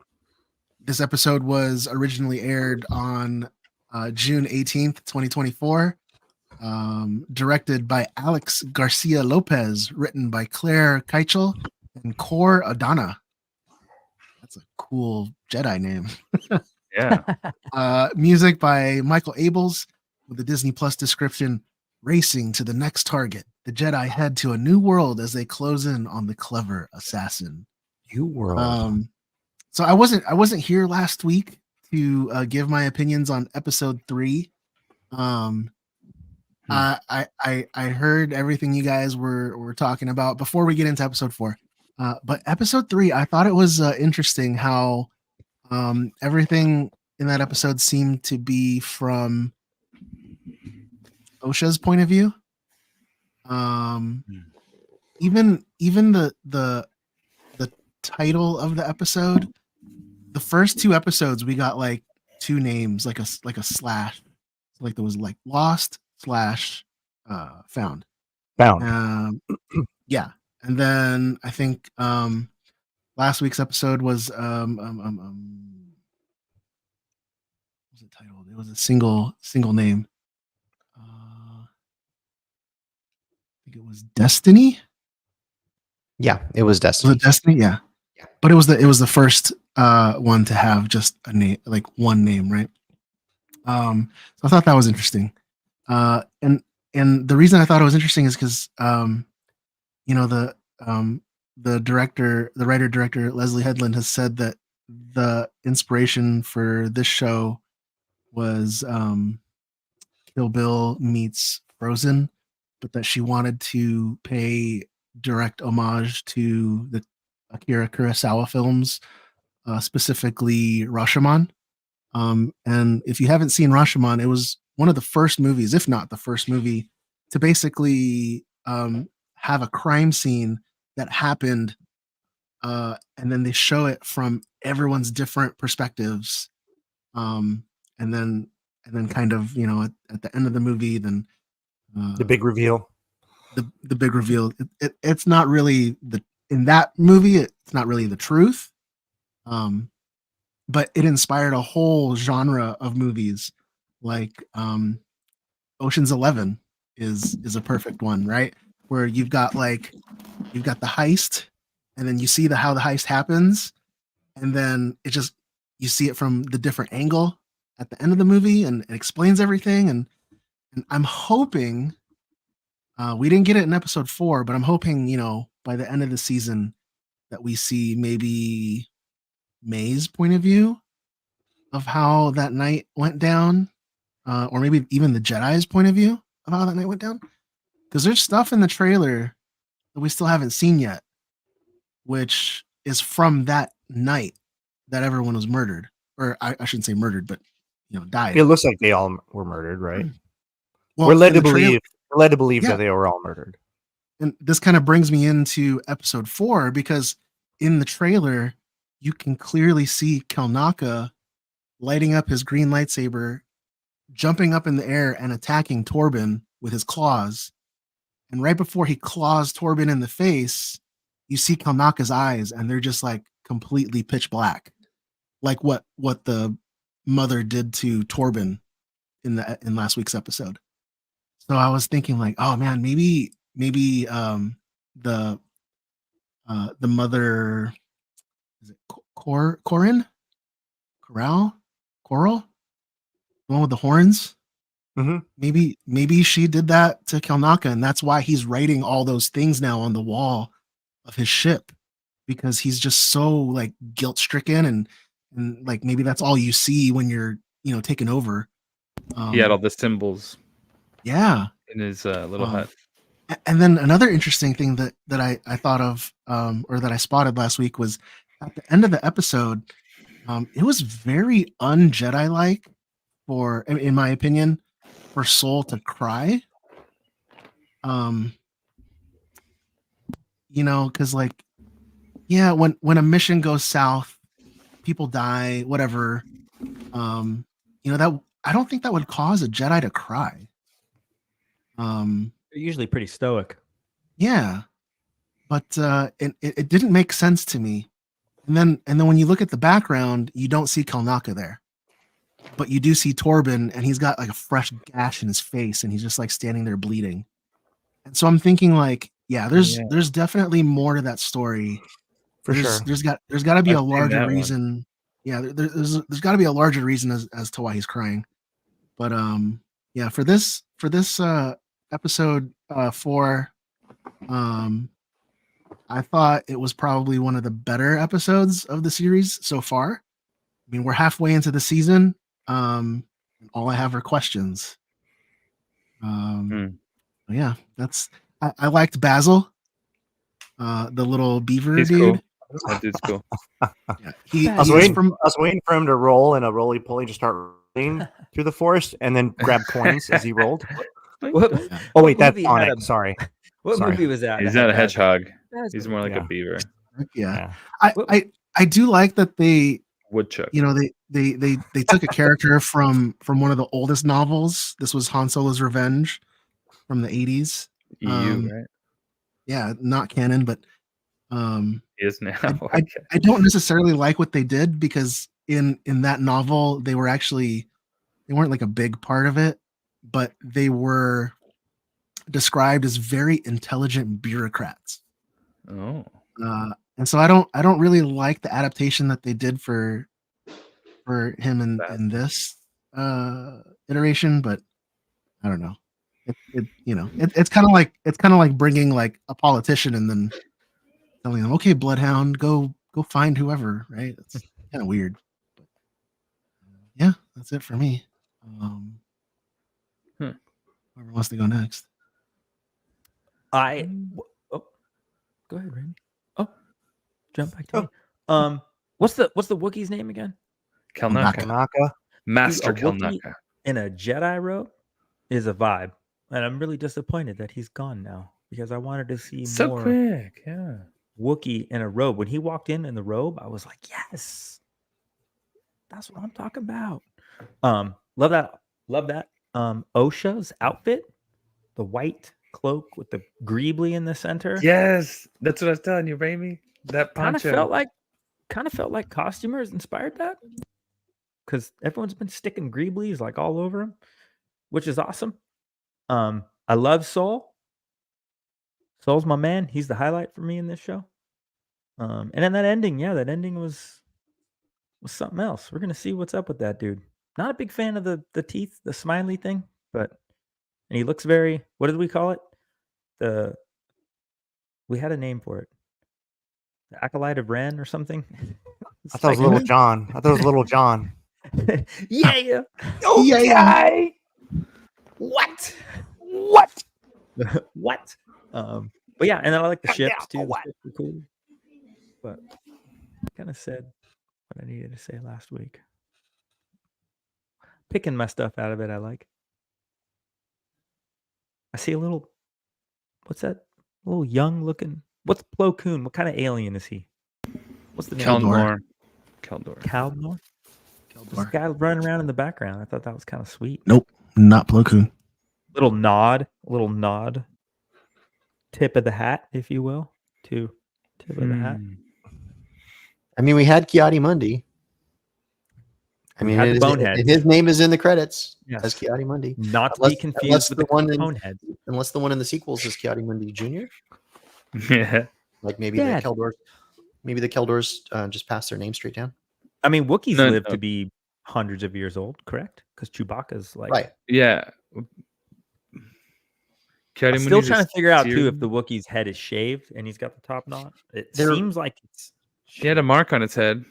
This episode was originally aired on June 18th, 2024. Directed by Alex Garcia Lopez, written by Claire Keichel and Kor Adana. That's a cool Jedi name. Yeah. Music by Michael Abels, with the Disney Plus description: racing to the next target, the Jedi head to a new world as they close in on the clever assassin. New world. So I wasn't here last week to give my opinions on episode 3. I heard everything you guys were talking about before we get into episode 4. But episode 3, I thought it was interesting how everything in that episode seemed to be from Osha's point of view. Even the title of the episode, the first 2 episodes we got like 2 names, like a slash, like there was like lost / found. Yeah, and then I think last week's episode was what was it titled? It was a single name. I think it was Destiny. Yeah, it was Destiny. Was it Destiny? Yeah. But it was the first one to have just a name, like one name, right? So I thought that was interesting. And the reason I thought it was interesting is because you know, the writer director Leslie Headland has said that the inspiration for this show was Kill Bill meets Frozen, but that she wanted to pay direct homage to the Akira Kurosawa films, specifically Rashomon. And if you haven't seen Rashomon, it was one of the first movies, if not the first movie, to basically have a crime scene that happened, and then they show it from everyone's different perspectives, and then kind of, you know, at the end of the movie, then the big reveal. The big reveal. It's not really in that movie. It's not really the truth, but it inspired a whole genre of movies, like Ocean's 11. is a perfect one, right? Where you've got the heist, and then you see how the heist happens, and then you see it from the different angle at the end of the movie, and it explains everything. And I'm hoping we didn't get it in episode 4, but I'm hoping by the end of the season that we see maybe May's point of view of how that night went down, or maybe even the Jedi's point of view of how that night went down. Because there's stuff in the trailer that we still haven't seen yet, which is from that night that everyone was murdered. Or I shouldn't say murdered, but died. It looks like they all were murdered, right? Well, we're led to believe that they were all murdered. And this kind of brings me into episode 4, because in the trailer you can clearly see Kelnaka lighting up his green lightsaber, jumping up in the air and attacking Torben with his claws. And right before he claws Torben in the face, you see Kelnaka's eyes, and they're just like completely pitch black, like what the mother did to Torben in last week's episode. So I was thinking like, oh man, maybe the mother, is it Coral, the one with the horns. Mm-hmm. Maybe she did that to Kelnaka, and that's why he's writing all those things now on the wall of his ship, because he's just so like guilt stricken, and like maybe that's all you see when you're taken over. He had all the symbols. Yeah, in his little hut. And then another interesting thing that I thought of, or that I spotted last week, was at the end of the episode. It was very un-Jedi like, in my opinion, for Soul to cry. Because like, yeah, when a mission goes south, people die, whatever. That I don't think that would cause a Jedi to cry. They're usually pretty stoic. Yeah, but it didn't make sense to me. And then when you look at the background, you don't see Kelnaka there, but you do see Torben, and he's got like a fresh gash in his face, and he's just like standing there bleeding. And so I'm thinking like, yeah, there's definitely more to that story. For sure. There's got to be a larger reason. Yeah, there's got to be a larger reason as to why he's crying. But yeah, for this episode 4, I thought it was probably one of the better episodes of the series so far. I mean, we're halfway into the season. All I have are questions. Yeah, I liked Basil, the little beaver He's dude. Cool. That dude's cool. Yeah, I was waiting for him to roll in a roly-poly, to start running through the forest, and then grab coins as he rolled. Oh wait, that's Sonic. Sorry. What movie was that? He's not a hedgehog. He's more like a beaver. Yeah. I do like that they woodchuck. They took a character from one of the oldest novels. This was Han Solo's Revenge from the 80s. Right? Yeah, not canon, but he is now. I don't necessarily like what they did, because in that novel they weren't like a big part of it, but they were described as very intelligent bureaucrats. Oh. And so I don't really like the adaptation that they did for him in this iteration, but I don't know. It's kind of like bringing like a politician and then telling them, okay, Bloodhound, go find whoever, right? It's kind of weird. But, yeah, that's it for me. Whoever wants to go next. Go ahead, Randy. Oh, jump back to me. What's the Wookiee's name again? Kelnaka. Master Kelnaka. In a Jedi robe is a vibe, and I'm really disappointed that he's gone now, because I wanted to see more quick. Yeah, Wookiee in a robe. When he walked in the robe, I was like, yes, that's what I'm talking about. Love that. Osha's outfit, the white cloak with the greebly in the center. Yes, that's what I was telling you, Raimi. That poncho kind of felt like costumers inspired that, because everyone's been sticking greeblies like all over him, which is awesome. I I love Soul. Soul's my man. He's the highlight for me in this show. And then that ending, that ending was something else. We're gonna see what's up with that dude. Not a big fan of the teeth, the smiley thing, and he looks very. What did we call it? We had a name for it. The Acolyte of Ren or something. I thought it was Little John. Yeah. Okay. What? What? But yeah, and then I like the ships too. The ships are cool. But I kind of said what I needed to say last week. Picking my stuff out of it, I like. I see a little. What's that? A little young looking. What's Plo Koon? What kind of alien is he? What's the name? Keldor. Kaldor. This guy running around in the background. I thought that was kind of sweet. Nope, not Plo Koon. Little nod. Tip of the hat, if you will. To tip of the hat. I mean, we had Ki-Adi-Mundi. I mean, his name is in the credits as Ki-Adi-Mundi. Not to be confused with the Bonehead. Unless the one in the sequels is Ki-Adi-Mundi Jr. Yeah. Like maybe the Keldors just passed their name straight down. I mean, Wookiees live to be hundreds of years old, correct? Because Chewbacca's like... Right. Yeah. I'm still trying to figure out, too, if the Wookiee's head is shaved and he's got the top knot. It seems like it's... He had a mark on its head.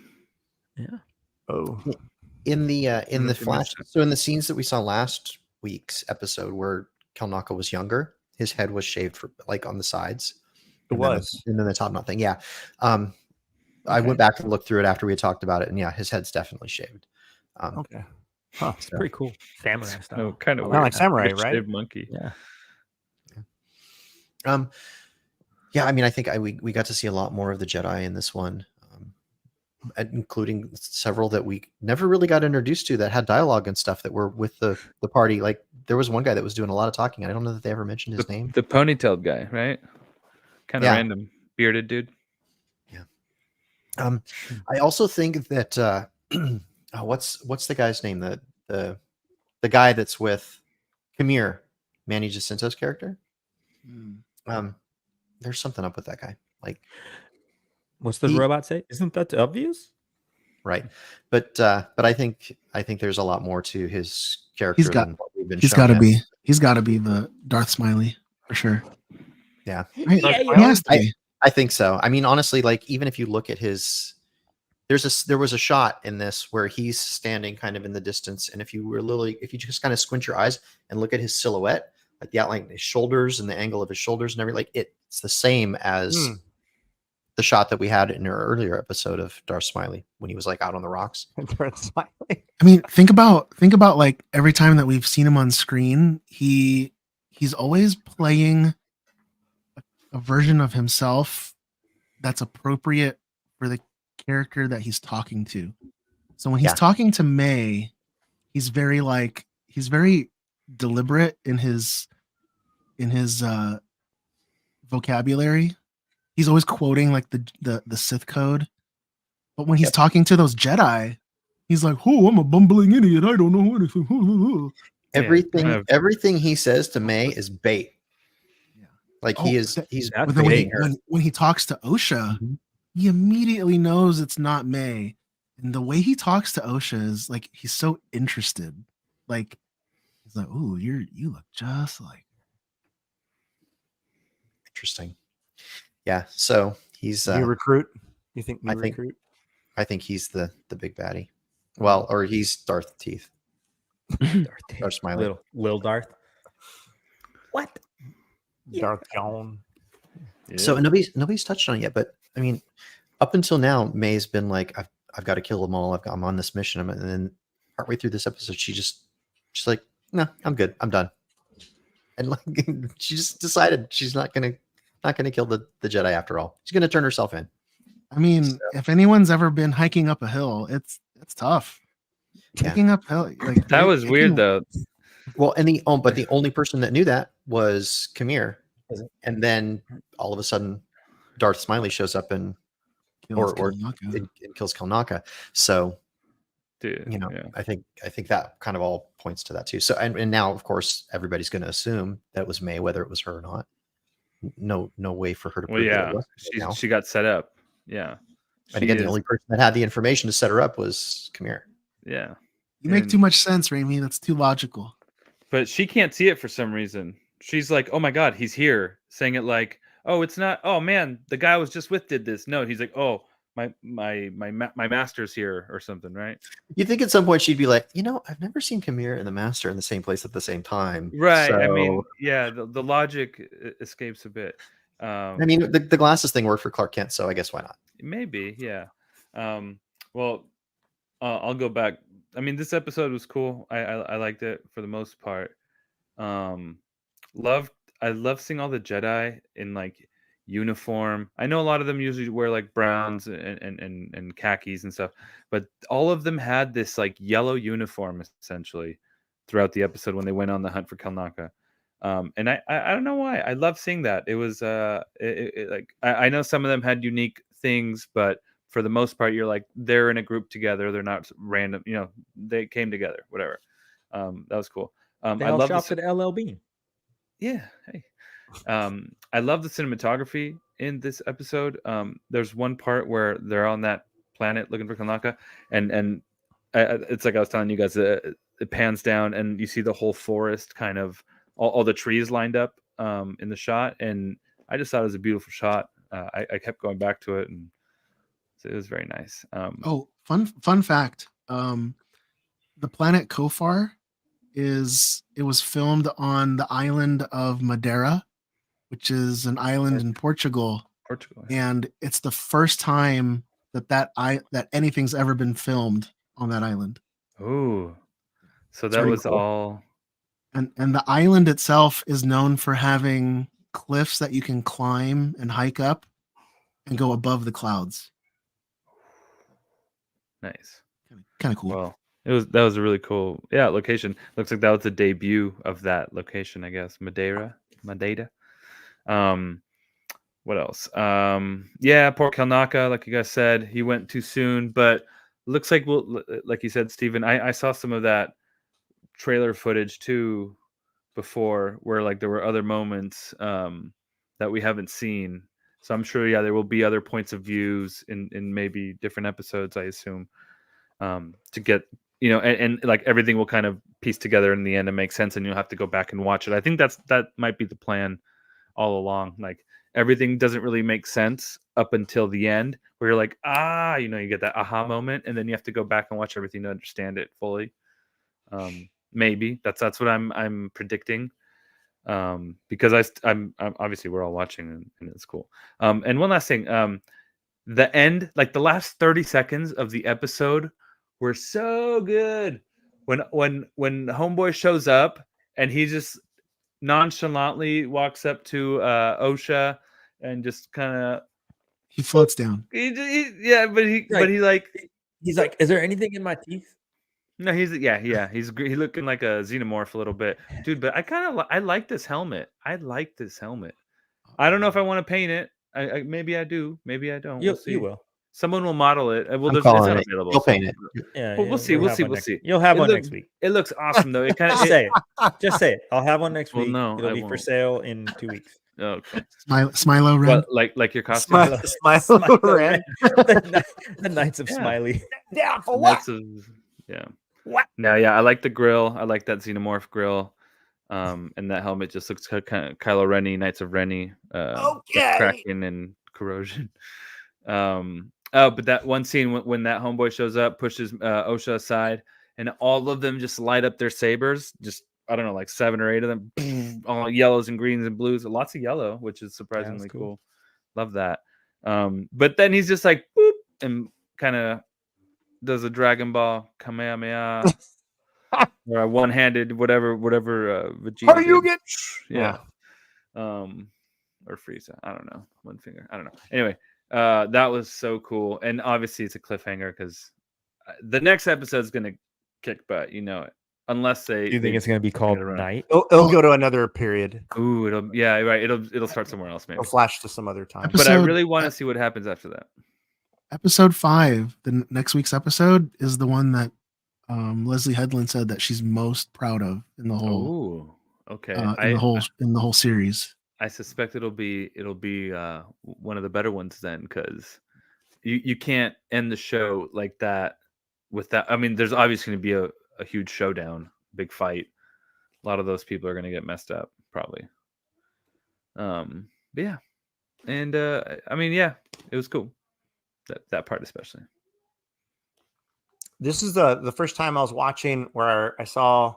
Yeah. Oh. In the flash, so in the scenes that we saw last week's episode where Kelnaka was younger, his head was shaved for like on the sides. And then the top knot thing. Yeah. I went back and looked through it after we had talked about it, and yeah, his head's definitely shaved. Okay. Huh. It's pretty cool. Samurai style. No, kind of weird. Like samurai, right? Monkey. Yeah. Yeah, I mean, I think we got to see a lot more of the Jedi in this one, including several that we never really got introduced to that had dialogue and stuff that were with the party. Like there was one guy that was doing a lot of talking. I don't know that they ever mentioned his name. The ponytailed guy, right? Kind of random, bearded dude. Yeah. I also think that what's the guy's name? The guy that's with Kamir, Manny Jacinto's character. There's something up with that guy. Like, what's the robot say? Isn't that obvious? Right, but I think there's a lot more to his character than what we've been. He's got to be the Darth Smiley for sure. Yeah, right? I think so. I mean, honestly, like even if you look at his, there was a shot in this where he's standing kind of in the distance, and if you just kind of squint your eyes and look at his silhouette, like the outline of his shoulders and the angle of his shoulders and everything, like it's the same as the shot that we had in our earlier episode of Darth Smiley when he was like out on the rocks. Darth Smiley. I mean, think about like every time that we've seen him on screen, he's always playing a version of himself that's appropriate for the character that he's talking to. So when he's talking to May, he's very deliberate in his vocabulary. He's always quoting like the Sith code. But when he's talking to those Jedi, he's like, "Oh, I'm a bumbling idiot. I don't know anything." Everything he says to May is bait. Yeah. Like he's when he talks to Osha, he immediately knows it's not May. And the way he talks to Osha is like he's so interested. Like he's like, "Oh, you look just like." Interesting. Yeah, so he's new recruit. You think recruit? I think he's the big baddie. Well, or he's Darth Teeth. Darth Smiley. Lil Darth. What? Darth John. Yeah. So nobody's touched on it yet, but I mean, up until now, May's been like, I've got to kill them all. I'm on this mission, and then partway through this episode, she's like, no, I'm good. I'm done. And like, she just decided she's not gonna kill the Jedi after all. She's gonna turn herself in. I mean, if anyone's ever been hiking up a hill, it's tough. Hiking uphill, like that was weird though. Well, but the only person that knew that was Kamir, and then all of a sudden, Darth Smiley shows up and kills Kelnaka. So Dude, You know, yeah. I think that kind of all points to that too. So and now of course everybody's going to assume that it was May, whether it was her or not. No way for her to Well, prove that yeah, it was now. she got set up. Yeah, And again, the only person that had the information to set her up was Kamir. Yeah, You make too much sense, Raimi. That's too logical. but she can't see it for some reason. She's like, "Oh my god, he's here," saying it like, "Oh, it's not. Oh man, the guy I was just with did this." No, he's like, "Oh, my master's here or something," right? You think at some point she'd be like, I've never seen Kamir and the Master in the same place at the same time. Right. So, I mean, yeah, the logic escapes a bit. I mean, the glasses thing worked for Clark Kent, so I guess why not? Maybe, yeah. Well, I'll go back. I mean, this episode was cool. I liked it for the most part. I love seeing all the Jedi in like uniform. I know a lot of them usually wear like browns and khakis and stuff, but all of them had this like yellow uniform essentially throughout the episode when they went on the hunt for Kelnaka. And I don't know why. I love seeing that. It was like I know some of them had unique things, but for the most part, you're like they're in a group together. They're not random. They came together. Whatever. That was cool. They I all love shopped at LL Bean. Yeah. Hey. I love the cinematography in this episode. There's one part where they're on that planet looking for Kanaka, and it's like I was telling you guys, it pans down and you see the whole forest, kind of all the trees lined up in the shot, and I just thought it was a beautiful shot. I kept going back to it, and so it was very nice. Fun fact: the planet Kofar was filmed on the island of Madeira, which is an island in Portugal. And it's the first time that anything's ever been filmed on that island. Oh, so that was cool. All. And the island itself is known for having cliffs that you can climb and hike up and go above the clouds. Nice. Kind of cool. Well, that was a really cool location. Looks like that was the debut of that location, I guess. Madeira. What else? Poor Kelnaka, like you guys said, he went too soon, but looks like like you said, Steven, I saw some of that trailer footage too before where like there were other moments that we haven't seen. So I'm sure there will be other points of views in maybe different episodes, I assume, to get and like everything will kind of piece together in the end and make sense, and you'll have to go back and watch it. I think that might be the plan all along. Like everything doesn't really make sense up until the end where you're like, you get that aha moment, and then you have to go back and watch everything to understand it fully. Maybe that's what I'm predicting. Because I'm obviously we're all watching and it's cool. And one last thing, the end, like the last 30 seconds of the episode were so good. When Homeboy shows up and he just nonchalantly walks up to Osha and just kind of he floats down. He's like, is there anything in my teeth? No, he's looking like a xenomorph a little bit, dude. But I like this helmet. I like this helmet. I don't know if I want to paint it. I maybe I do, maybe I don't. You will. Someone will model it. Well, it's not available. You'll paint it. Yeah, we'll see. We'll see. You'll have one next week. It looks awesome though. It kind of just say it. I'll have one next week. No, it'll be for sale in 2 weeks. Okay. Smilo Ren. Like your costume. Smilo Ren. The Knights of Smiley. Down for what? What? No, I like the grill. I like that xenomorph grill. And that helmet just looks kind of Kylo Renny, Knights of Renny, Kraken and Corrosion. But that one scene when that homeboy shows up, pushes Osha aside, and all of them just light up their sabers. Just I don't know, like 7 or 8 of them, all yellows and greens and blues, lots of yellow, which is surprisingly cool. Love that. But then he's just like boop and kind of does a Dragon Ball Kamehameha or a one-handed whatever Vegeta How do you get? Or Frieza, I don't know, one finger, I don't know. Anyway, that was so cool, and obviously it's a cliffhanger because the next episode is gonna kick butt, it, unless they. Do you think it's gonna be called Night? It'll go to another period. Ooh, it'll start somewhere else, maybe. It'll flash to some other time. But I really want to see what happens after that. Episode 5, the next week's episode, is the one that Leslie Headland said that she's most proud of in the whole Okay. in the whole series. I suspect it'll be one of the better ones then, because you can't end the show like that with that. I mean, there's obviously going to be a huge showdown, big fight. A lot of those people are going to get messed up, probably. But yeah, and I mean, yeah, it was cool. That part especially. This is the first time I was watching where I saw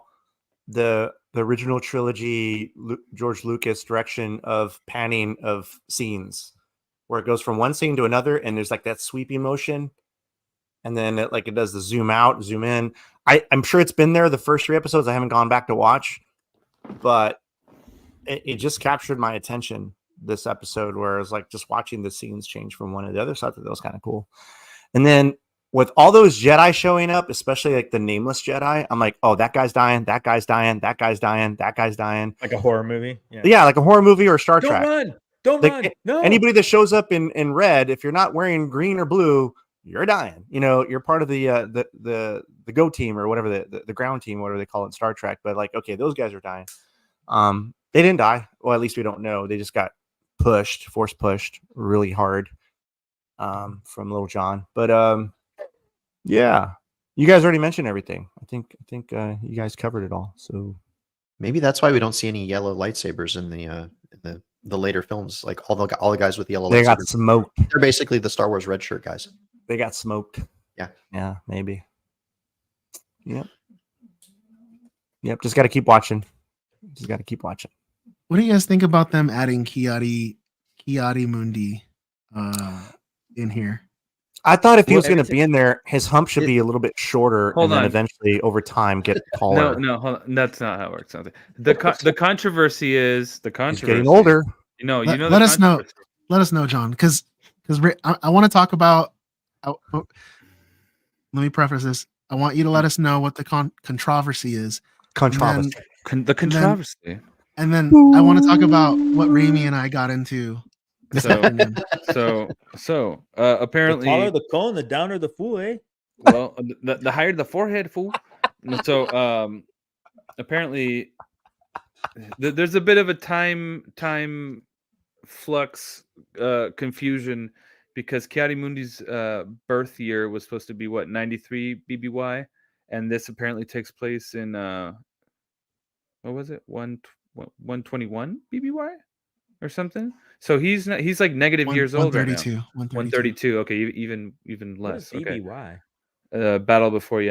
the original trilogy George Lucas direction of panning of scenes, where it goes from one scene to another, and there's like that sweeping motion, and then it does the zoom out, zoom in. I'm sure it's been there the first 3 episodes. I haven't gone back to watch, but it just captured my attention this episode, where I was like just watching the scenes change from one to the other. So I thought that was kind of cool. And then with all those Jedi showing up, especially like the nameless Jedi, I'm like, oh, that guy's dying, that guy's dying, that guy's dying, that guy's dying. Like a horror movie. Yeah, like a horror movie or Star Trek. Don't run. No. Anybody that shows up in red, if you're not wearing green or blue, you're dying. You know, you're part of the go team or whatever, the ground team, whatever they call it in Star Trek. But like, okay, those guys are dying. They didn't die. Well, at least we don't know. They just got force pushed really hard from Little John. But yeah, you guys already mentioned everything. I think you guys covered it all. So maybe that's why we don't see any yellow lightsabers in the later films. Like all the guys with yellow lightsabers, they got smoked. They're basically the Star Wars red shirt guys. They got smoked. Yeah, maybe. Yep. Just got to keep watching. What do you guys think about them adding Ki-Adi-Mundi in here? I thought if he was going to be in there, his hump should be a little bit shorter, then eventually over time get taller. No, hold on. That's not how it works. The controversy is he's getting older. Let us know, John, because I want to talk about. Let me preface this. I want you to let us know what the controversy is. The controversy. And then I want to talk about what Raimi and I got into. So apparently, the taller the cone, the downer the fool, eh? Well, the higher the forehead, fool. So apparently, there's a bit of a time flux confusion, because Ki-Adi-Mundi's birth year was supposed to be 93 BBY, and this apparently takes place in what was it, 121 BBY or something. So he's like negative years old right now. 132. Okay, even less. What is BBY? Okay. Battle before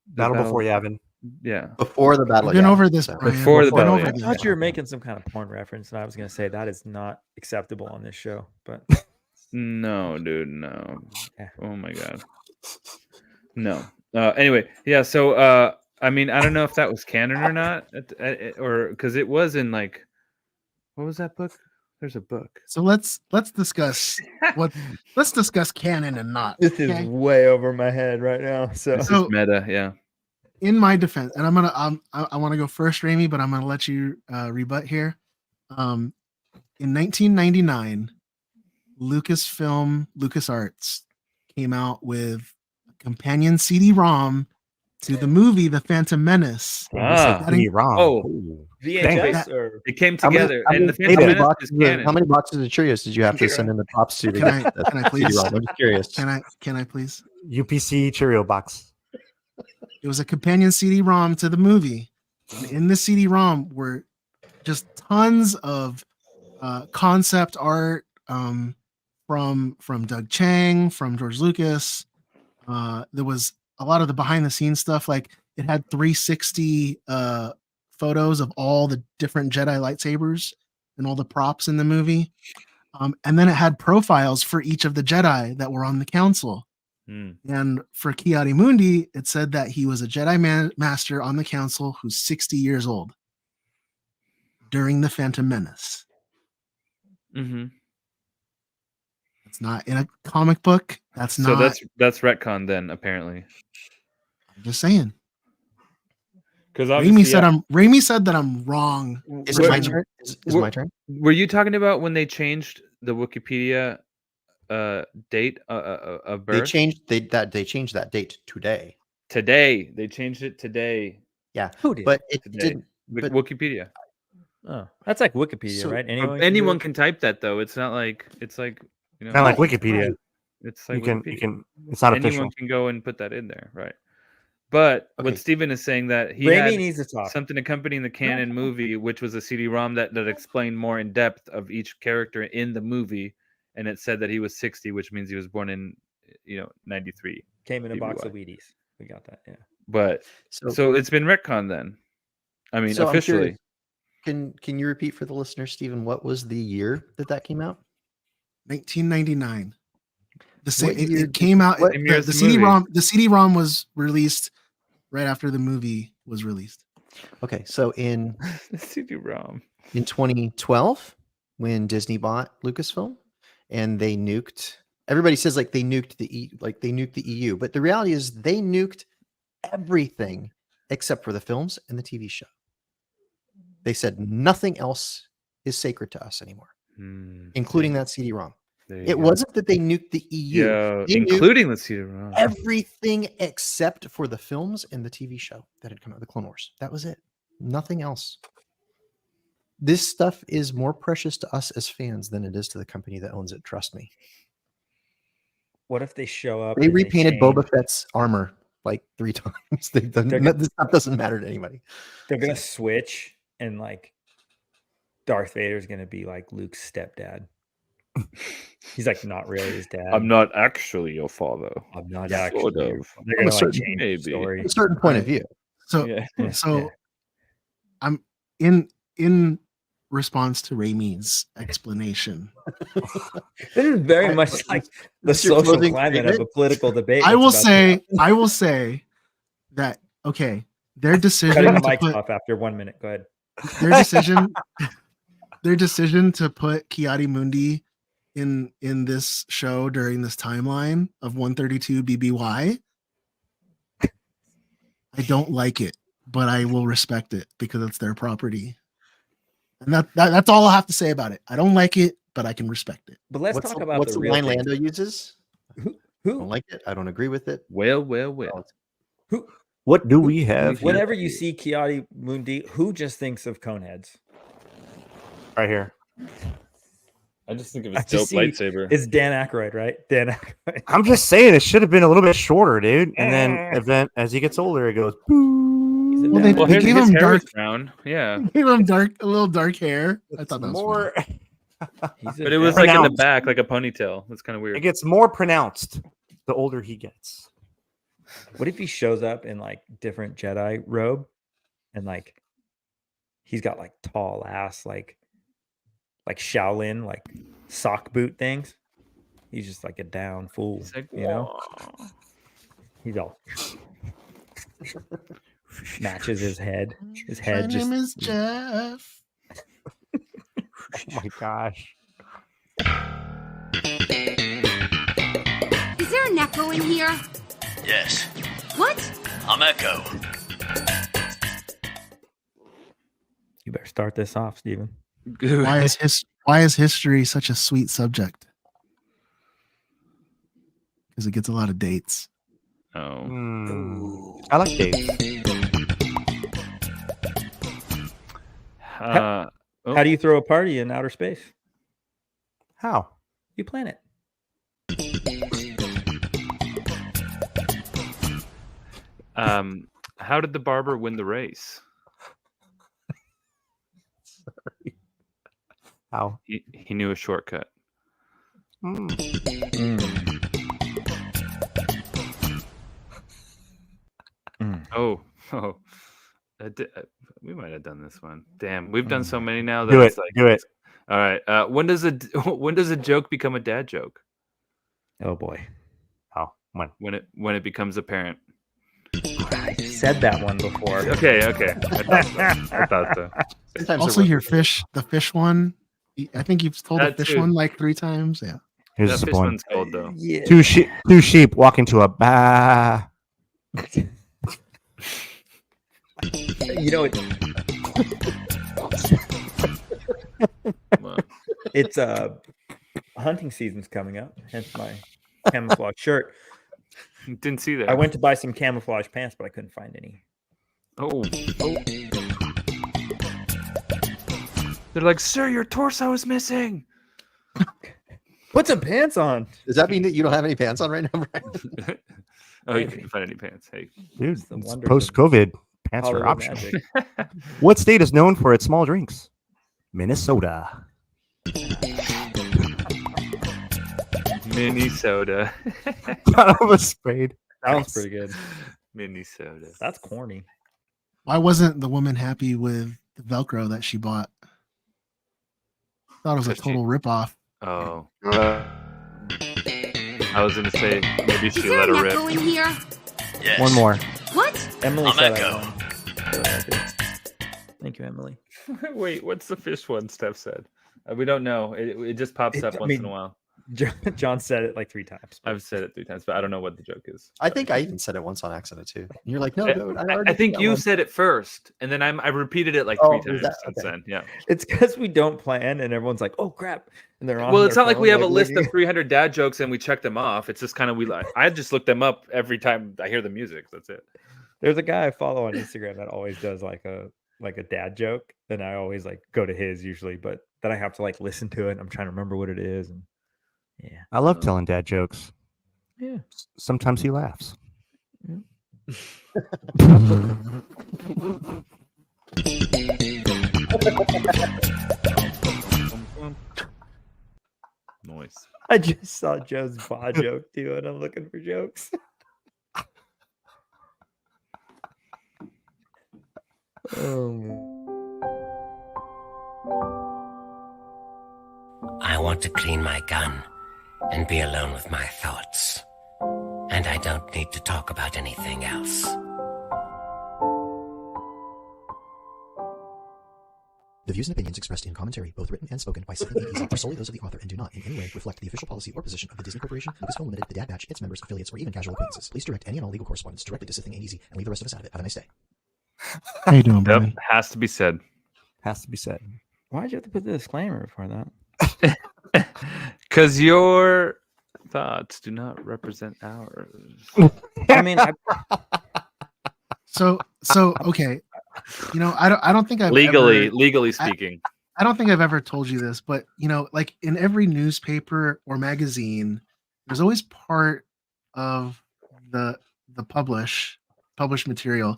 Battle before Yavin. Yeah. Before the battle. We've been over this. Before the battle. I thought you were making some kind of porn reference, and I was going to say that is not acceptable on this show. But no, dude, no. Oh my god. No. Anyway, yeah. So I mean, I don't know if that was canon or not, or because it was in like, what was that book? There's a book. So let's discuss canon and not. This is way over my head right now. So this is meta, yeah. In my defense, and I want to go first, Raimi, but I'm gonna let you rebut here. In 1999, LucasArts came out with a companion CD-ROM to the movie The Phantom Menace. CD-ROM. Oh, VHS. Or it came together. And the Phantom Menace is canon. How many boxes of Cheerios did you have to send in the props to? Can I please? I'm just curious. Can I please? UPC Cheerio box. It was a companion CD-ROM to the movie. And in the CD-ROM were just tons of concept art from Doug Chiang, from George Lucas. There was a lot of the behind the scenes stuff. Like it had 360 photos of all the different Jedi lightsabers and all the props in the movie. And then it had profiles for each of the Jedi that were on the council. And for Ki-Adi-Mundi, it said that he was a Jedi master on the council who's 60 years old during the Phantom Menace. Mm-hmm. It's not in a comic book. That's retcon then, apparently. I'm just saying. Because Raimi said that I'm wrong. Is it my turn? Is my turn? Were you talking about when they changed the Wikipedia date of They birth? changed they changed that date today. Today. They changed it today. Yeah, Who did? but it Today. didn't. But Wikipedia. Oh, that's like Wikipedia, So- right? Anyone can type that though. It's not like Kind of like Wikipedia. It's like You can. It's not anyone official. can go and put that in there, right? But Okay. what Steven is saying that he Raimi had needs to talk. something accompanying the canon movie, which was a CD-ROM that explained more in depth of each character in the movie, and it said that he was 60, which means he was born in 93. Came in a box BBY. of Wheaties. We got that. Yeah. But so it's been retconned then. I mean, So I'm officially. curious, Can you repeat for the listener, Stephen, what was the year that came out? 1999. The same. What year It came out. Same year as The the CD-ROM. The CD-ROM was released right after the movie was released. Okay, so in The CD-ROM. in 2012, when Disney bought Lucasfilm, and they nuked. Everybody says like they nuked the EU, but the reality is they nuked everything except for the films and the TV show. They said nothing else is sacred to us anymore, including that CD-ROM. It wasn't that they nuked the EU, Yeah, they nuked including the CD-ROM. everything except for the films and the TV show that had come out, the Clone Wars. That was it. Nothing else. This stuff is more precious to us as fans than it is to the company that owns it. Trust me. What if they show up? They and repainted change- Boba Fett's armor like 3 times. This stuff doesn't matter to anybody. They're gonna switch, and like Darth Vader's gonna be like Luke's stepdad. He's like not really his dad. I'm not actually your father. I'm not Sort actually. of. They're From a gonna like certain- change the maybe. story. From a certain point of view. So Yeah. so I'm in response to Raimi's explanation. This is very much like the What's your social closing climate of a statement? political debate. I will that's about to- say that okay, their decision Cutting the to mic put off after 1 minute. Go ahead. their decision to put Kiadi Mundi in this show during this timeline of 132 BBY. I don't like it, but I will respect it because it's their property. And that's all I have to say about it. I don't like it, but I can respect it. But let's What's talk the, about what's the the real line things. Lando uses? I Who? don't like it. I don't agree with it. Well. Who? What do we have here? Whenever you see Kiadi Mundi, who just thinks of Coneheads? Right here? I just think of I his just dope see- lightsaber. It's Dan Aykroyd, right? Dan Aykroyd. I'm just saying it should have been a little bit shorter, dude. And then as he gets older, it goes. He's a Well, dad. Well, they his gave him hair dark- was brown. Yeah. Give him a little dark hair. I thought that was more. He's a But it was dad. like in the Pronounced. back, like a ponytail. That's kind of It weird. gets more pronounced the older he gets. What if he shows up in like different Jedi robe, and like he's got like tall ass like Shaolin like sock boot things? He's just like a down fool, He's like, you know. "Whoa." He's all matches his head. His My head just name is Jeff. Oh my gosh. Is there an echo in here? Yes, What? I'm Echo. You better start this off, Steven. Why is history such a sweet subject? Because it gets a lot of dates. Oh. I like Dave. Oh. How do you throw a party in outer space? How? You plan it. How did the barber win the race? How? He knew a shortcut. Oh. We might have done this one. Damn, we've done so many now that Do it's it. like Do it. all right. When does a joke become a dad joke? Oh boy, How? When? When it becomes apparent. I said that one before. Okay. I thought so. Sometimes Also, it your fish, the fish one. I think you've told That the fish too. one like 3 times. Yeah. Here's That the fish one. one's cold though. Yeah. Two sheep walk into a bah. You know it. Come on. It's hunting season's coming up, hence my camouflage shirt. Didn't see that. I went to buy some camouflage pants, but I couldn't find any. Oh. They're like, sir, your torso is missing. Put some pants on. Does that mean that you don't have any pants on right now, Brian? Oh, you can't find any pants. Hey, Dude, the it's wonders post-COVID. Pants are Hollywood optional. magic. What state is known for its small drinks? Minnesota. Minnesota. I was sprayed. Sounds pretty good. Minnesota. That's corny. Why wasn't the woman happy with the Velcro that she bought? Thought it was a total ripoff. Oh. I was gonna say maybe Is she there let an her rip. echo in here? Yes. One more. What? Emily I'm said Echo. I won. Thank you, Emily. Wait, what's the fish one Steph said? We don't know. It just pops up once in a while. John said it like 3 times. I've said it 3 times, but I don't know what the joke is. I think I even said it once on accident too. And you're like, no, dude, I think you said it first, and then I repeated it like 3 times since then. Yeah. It's because we don't plan, and everyone's like, "Oh crap!" And they're on. Well, it's their not like phone, we have a list looking- of 300 dad jokes and we check them off. It's just kind of I just look them up every time I hear the music. That's it. There's a guy I follow on Instagram that always does like a dad joke, and I always like go to his usually, but then I have to like listen to it. I'm trying to remember what it is, and yeah, I love telling dad jokes. yeah. Sometimes he laughs. Noise. I just saw Joe's ba joke too, and I'm looking for jokes. I want to clean my gun and be alone with my thoughts. And I don't need to talk about anything else. The views and opinions expressed in commentary, both written and spoken by Stephen A. Easy, are solely those of the author and do not in any way reflect the official policy or position of the Disney Corporation, Lucasfilm Limited, the Dad Batch, its members, affiliates, or even casual acquaintances. Please direct any and all legal correspondence directly to Stephen A. Easy and leave the rest of us out of it. Have a nice day. How you doing, Brian? Yep, has to be said. Has to be said. Why'd you have to put the disclaimer before that? Because your thoughts do not represent ours. I mean, So okay. You know, I don't think I've legally speaking. I don't think I've ever told you this, but you know, like in every newspaper or magazine, there's always part of the published material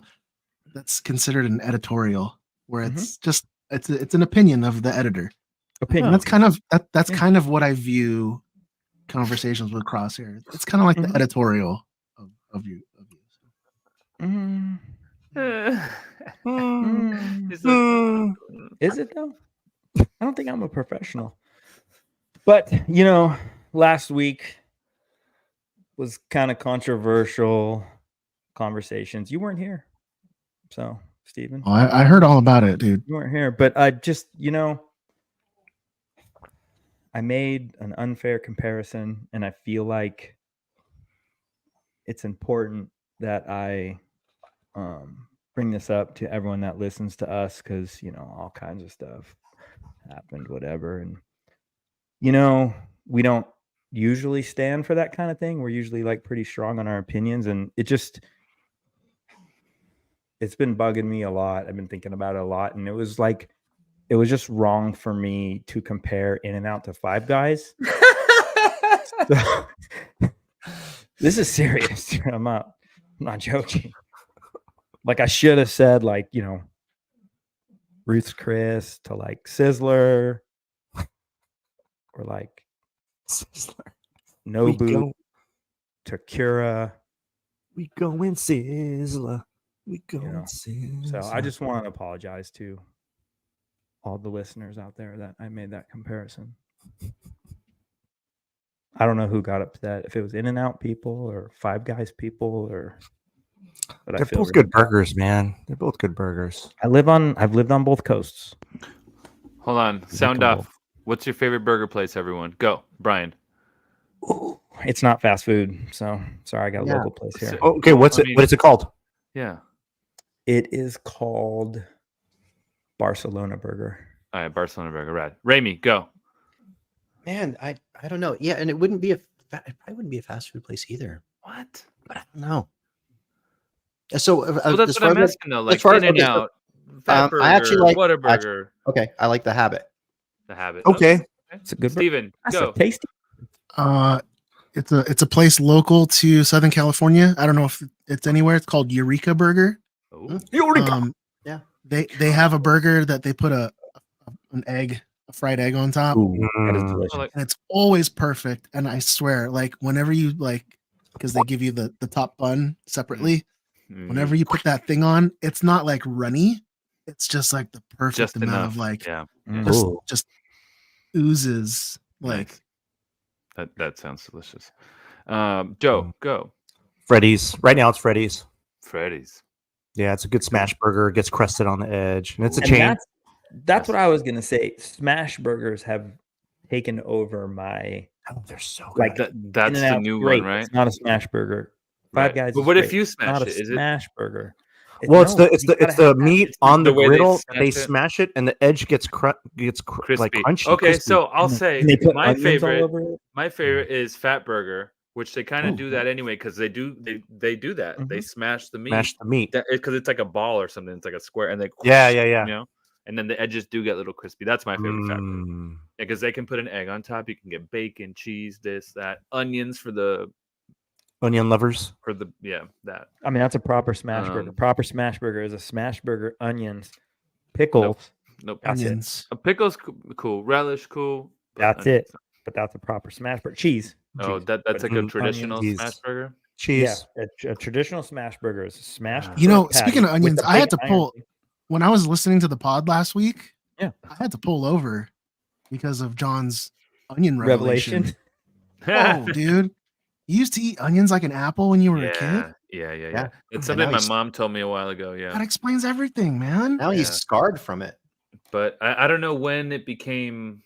that's considered an editorial, where it's just it's an opinion of the editor. Opinion. And that's kind of that's kind of what I view conversations with Crosshair. It's kind of like the editorial of you. Is it though? I don't think I'm a professional. But you know, last week was kind of controversial conversations. You weren't here, so Stephen. Oh, I heard all about it, dude. You weren't here, but I just, you know, I made an unfair comparison, and I feel like it's important that I bring this up to everyone that listens to us, because, you know, all kinds of stuff happened, whatever. And, you know, we don't usually stand for that kind of thing. We're usually like pretty strong on our opinions, and it's been bugging me a lot. I've been thinking about it a lot, and it was just wrong for me to compare In-N-Out to Five Guys. So, this is serious. I'm not joking. Like, I should have said, like, you know, Ruth's Chris to like Sizzler, or like Sizzler. Nobu to Cura. We go in Sizzler. We go You know, in Sizzler. So I just want to apologize to all the listeners out there that I made that comparison. I don't know who got upset, if it was In-N-Out people or Five Guys people, or. But They're both good burgers, man. They're both good burgers. I've lived on both coasts. Hold on, sound off. What's your favorite burger place, everyone? Go, Brian. Ooh, it's not fast food, so sorry, I got a local place here. Oh, okay, what is it called? Yeah. It is called Barcelona Burger. All right, Barcelona Burger. Right. Raimi, go. Man, I don't know. Yeah, and it wouldn't be it probably wouldn't be a fast food place either. What? But I don't know. So Well, that's what I'm asking though. Like In-N-Out, Fat Burger, I actually like Whataburger. Okay, I like the Habit. The Habit. Okay. It's a good Steven, go. tasty. It's a place local to Southern California. I don't know if it's anywhere. It's called Eureka Burger. Eureka. Yeah. They have a burger that they put a fried egg on top. Ooh, that is delicious. And it's always perfect. And I swear, like whenever you because they give you the top bun separately, whenever you put that thing on, it's not like runny. It's just like the perfect amount of like just oozes like. That sounds delicious. Joe, go. Freddy's. Right now it's Freddy's. Freddy's. Yeah, it's a good smash burger. It gets crusted on the edge, and it's a chain. That's what I was gonna say. Smash burgers have taken over my. Oh, they're so good. Like that's the new one, right? It's not a smash burger. Five Guys. But what if you smash it? Is it smash burger? Well, it's the meat on the griddle. They smash it, and the edge gets crispy, like crunchy. Okay, crispy. so I'll say my favorite is Fat Burger, which they kind of do that anyway because they do that. They smash the meat. Smash the meat because it's like a ball or something. It's like a square, and they yeah. You know, and then the edges do get a little crispy. That's my favorite Fat Burger because they can put an egg on top. You can get bacon, cheese, this, that, onions for the onion lovers. For the that. I mean, that's a proper smash burger. Proper smash burger is a smash burger, onions, pickles. Nope. Onions. A pickle's cool. Relish cool. That's it. But that's a proper smash burger. Cheese. Oh, that's like a traditional smash burger. Cheese. Yeah, a traditional smash burger is a smash. Speaking of onions, I had to pull when I was listening to the pod last week. Yeah, I had to pull over because of John's onion revelation. Oh, dude. You used to eat onions like an apple when you were a kid? Yeah. It's something my mom told me a while ago. Yeah. That explains everything, man. Now he's scarred from it. But I don't know when it became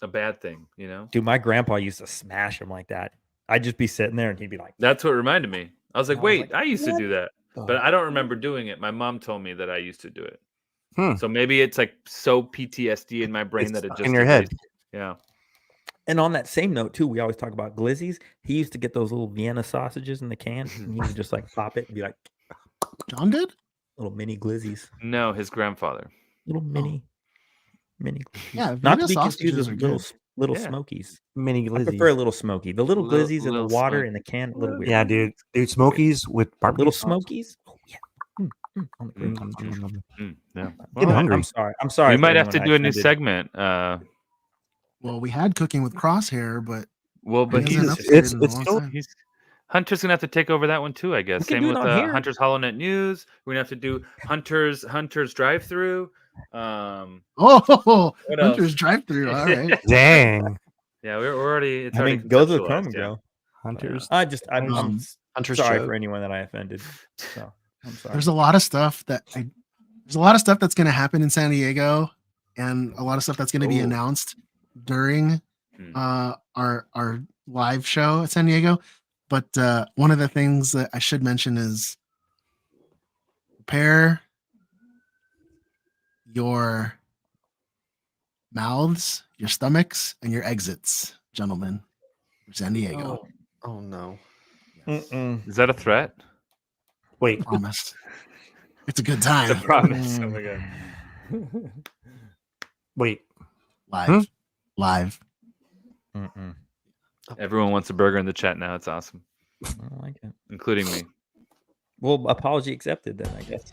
a bad thing, you know? Dude, my grandpa used to smash them like that. I'd just be sitting there and he'd be like, that's what reminded me. I was like, wait, I used to do that. But I don't remember doing it. My mom told me that I used to do it. So maybe it's like so PTSD in my brain that it just in your head. Yeah. And on that same note, too, we always talk about glizzies. He used to get those little Vienna sausages in the can, and he would just like pop it and be like, John did? Little mini glizzies. No, his grandfather. Little mini. Yeah, not to be confused with little smokies. Mini glizzies. I prefer a little smoky. The little glizzies in the water in the can, a little weird. Yeah, dude. Smokies with barbecue. Little sauce. smokies. Oh, yeah. Yeah. Getting hungry. I'm sorry. We might have to do a new segment. Well, we had Cooking with Crosshair, but Hunter's gonna have to take over that one too, I guess. Same with Hunter's HoloNet News. We're gonna have to do Hunter's Drive-Through. Hunter's Drive-Through. All right. Dang. Yeah, we're already. It's already go to the Chrome, bro. Hunters. I'm Hunter's sorry joke. for anyone that I offended. So I'm sorry. There's a lot of stuff that's going to happen in San Diego, and a lot of stuff that's going to be announced during our live show at San Diego. But one of the things that I should mention is prepare your mouths, your stomachs, and your exits, gentlemen, for San Diego. Oh no. Is that a threat? Wait. Promise. It's a good time. It's a promise. Oh my god. Wait. Live. Everyone wants a burger in the chat now. It's awesome. I like it. Including me. Well, apology accepted then, I guess.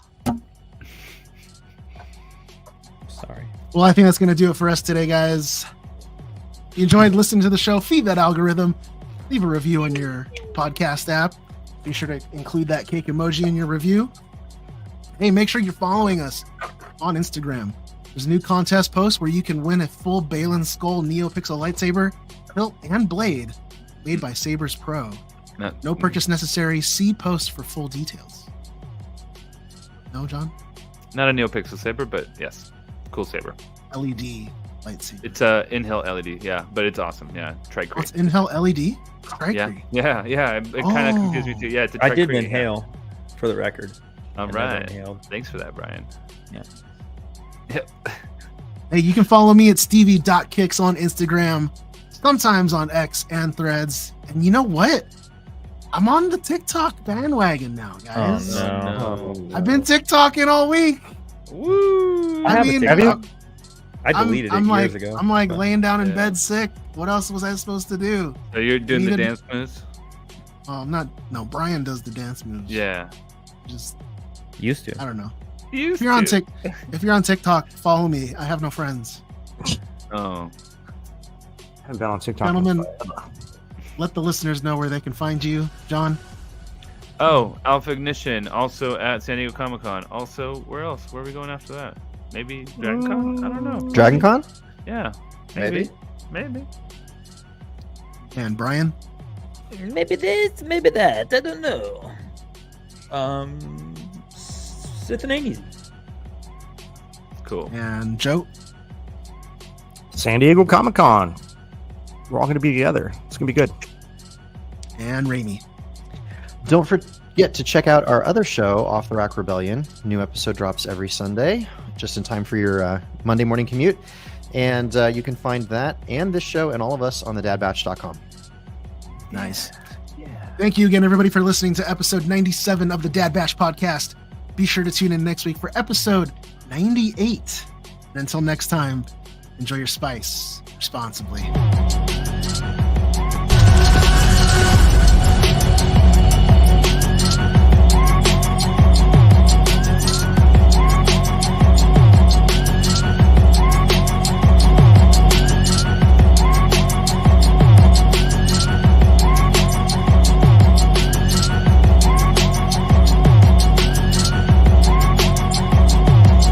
Sorry. Well, I think that's going to do it for us today, guys. If you enjoyed listening to the show, feed that algorithm. Leave a review on your podcast app. Be sure to include that cake emoji in your review. Hey, make sure you're following us on Instagram. There's a new contest post where you can win a full Balin Skull NeoPixel lightsaber, hilt, and blade made by Sabers Pro. No purchase necessary. See post for full details. No, John? Not a NeoPixel saber, but yes. Cool saber. LED lightsaber. It's a in-hill LED, yeah, but it's awesome. Yeah, Tricrete. It's in-hill LED? Tricrete. Yeah. It kind of confused me too. Yeah, it's a Tricrete. I did inhale, for the record. All right. Thanks for that, Brian. Yeah. Hey, you can follow me at stevie.kicks on Instagram. sometimes on X and Threads. And you know what? I'm on the TikTok bandwagon now, guys. Oh, no. I've been TikToking all week. Woo! I mean, have you? I deleted it years ago. I'm like laying down in bed sick. What else was I supposed to do? So you're doing the dance moves? Oh, I'm not. No, Brian does the dance moves. Yeah. Just used to. I don't know. If you're on TikTok, follow me. I have no friends. Oh. I haven't been on TikTok. Gentlemen, let the listeners know where they can find you, John. Oh, Alpha Ignition, also at San Diego Comic Con. Also, where else? Where are we going after that? Maybe Dragon Con? I don't know. Dragon Con? Yeah. Maybe. And Brian? Maybe this, maybe that. I don't know. It's an easy. Cool. And Joe? San Diego Comic Con. We're all going to be together. It's going to be good. And Raimi. Don't forget to check out our other show, Off the Rack Rebellion. New episode drops every Sunday, just in time for your Monday morning commute. And you can find that and this show and all of us on thedadbatch.com. Nice. Thank you again, everybody, for listening to episode 97 of the Dad Bash podcast. Be sure to tune in next week for episode 98. And until next time, enjoy your spice responsibly.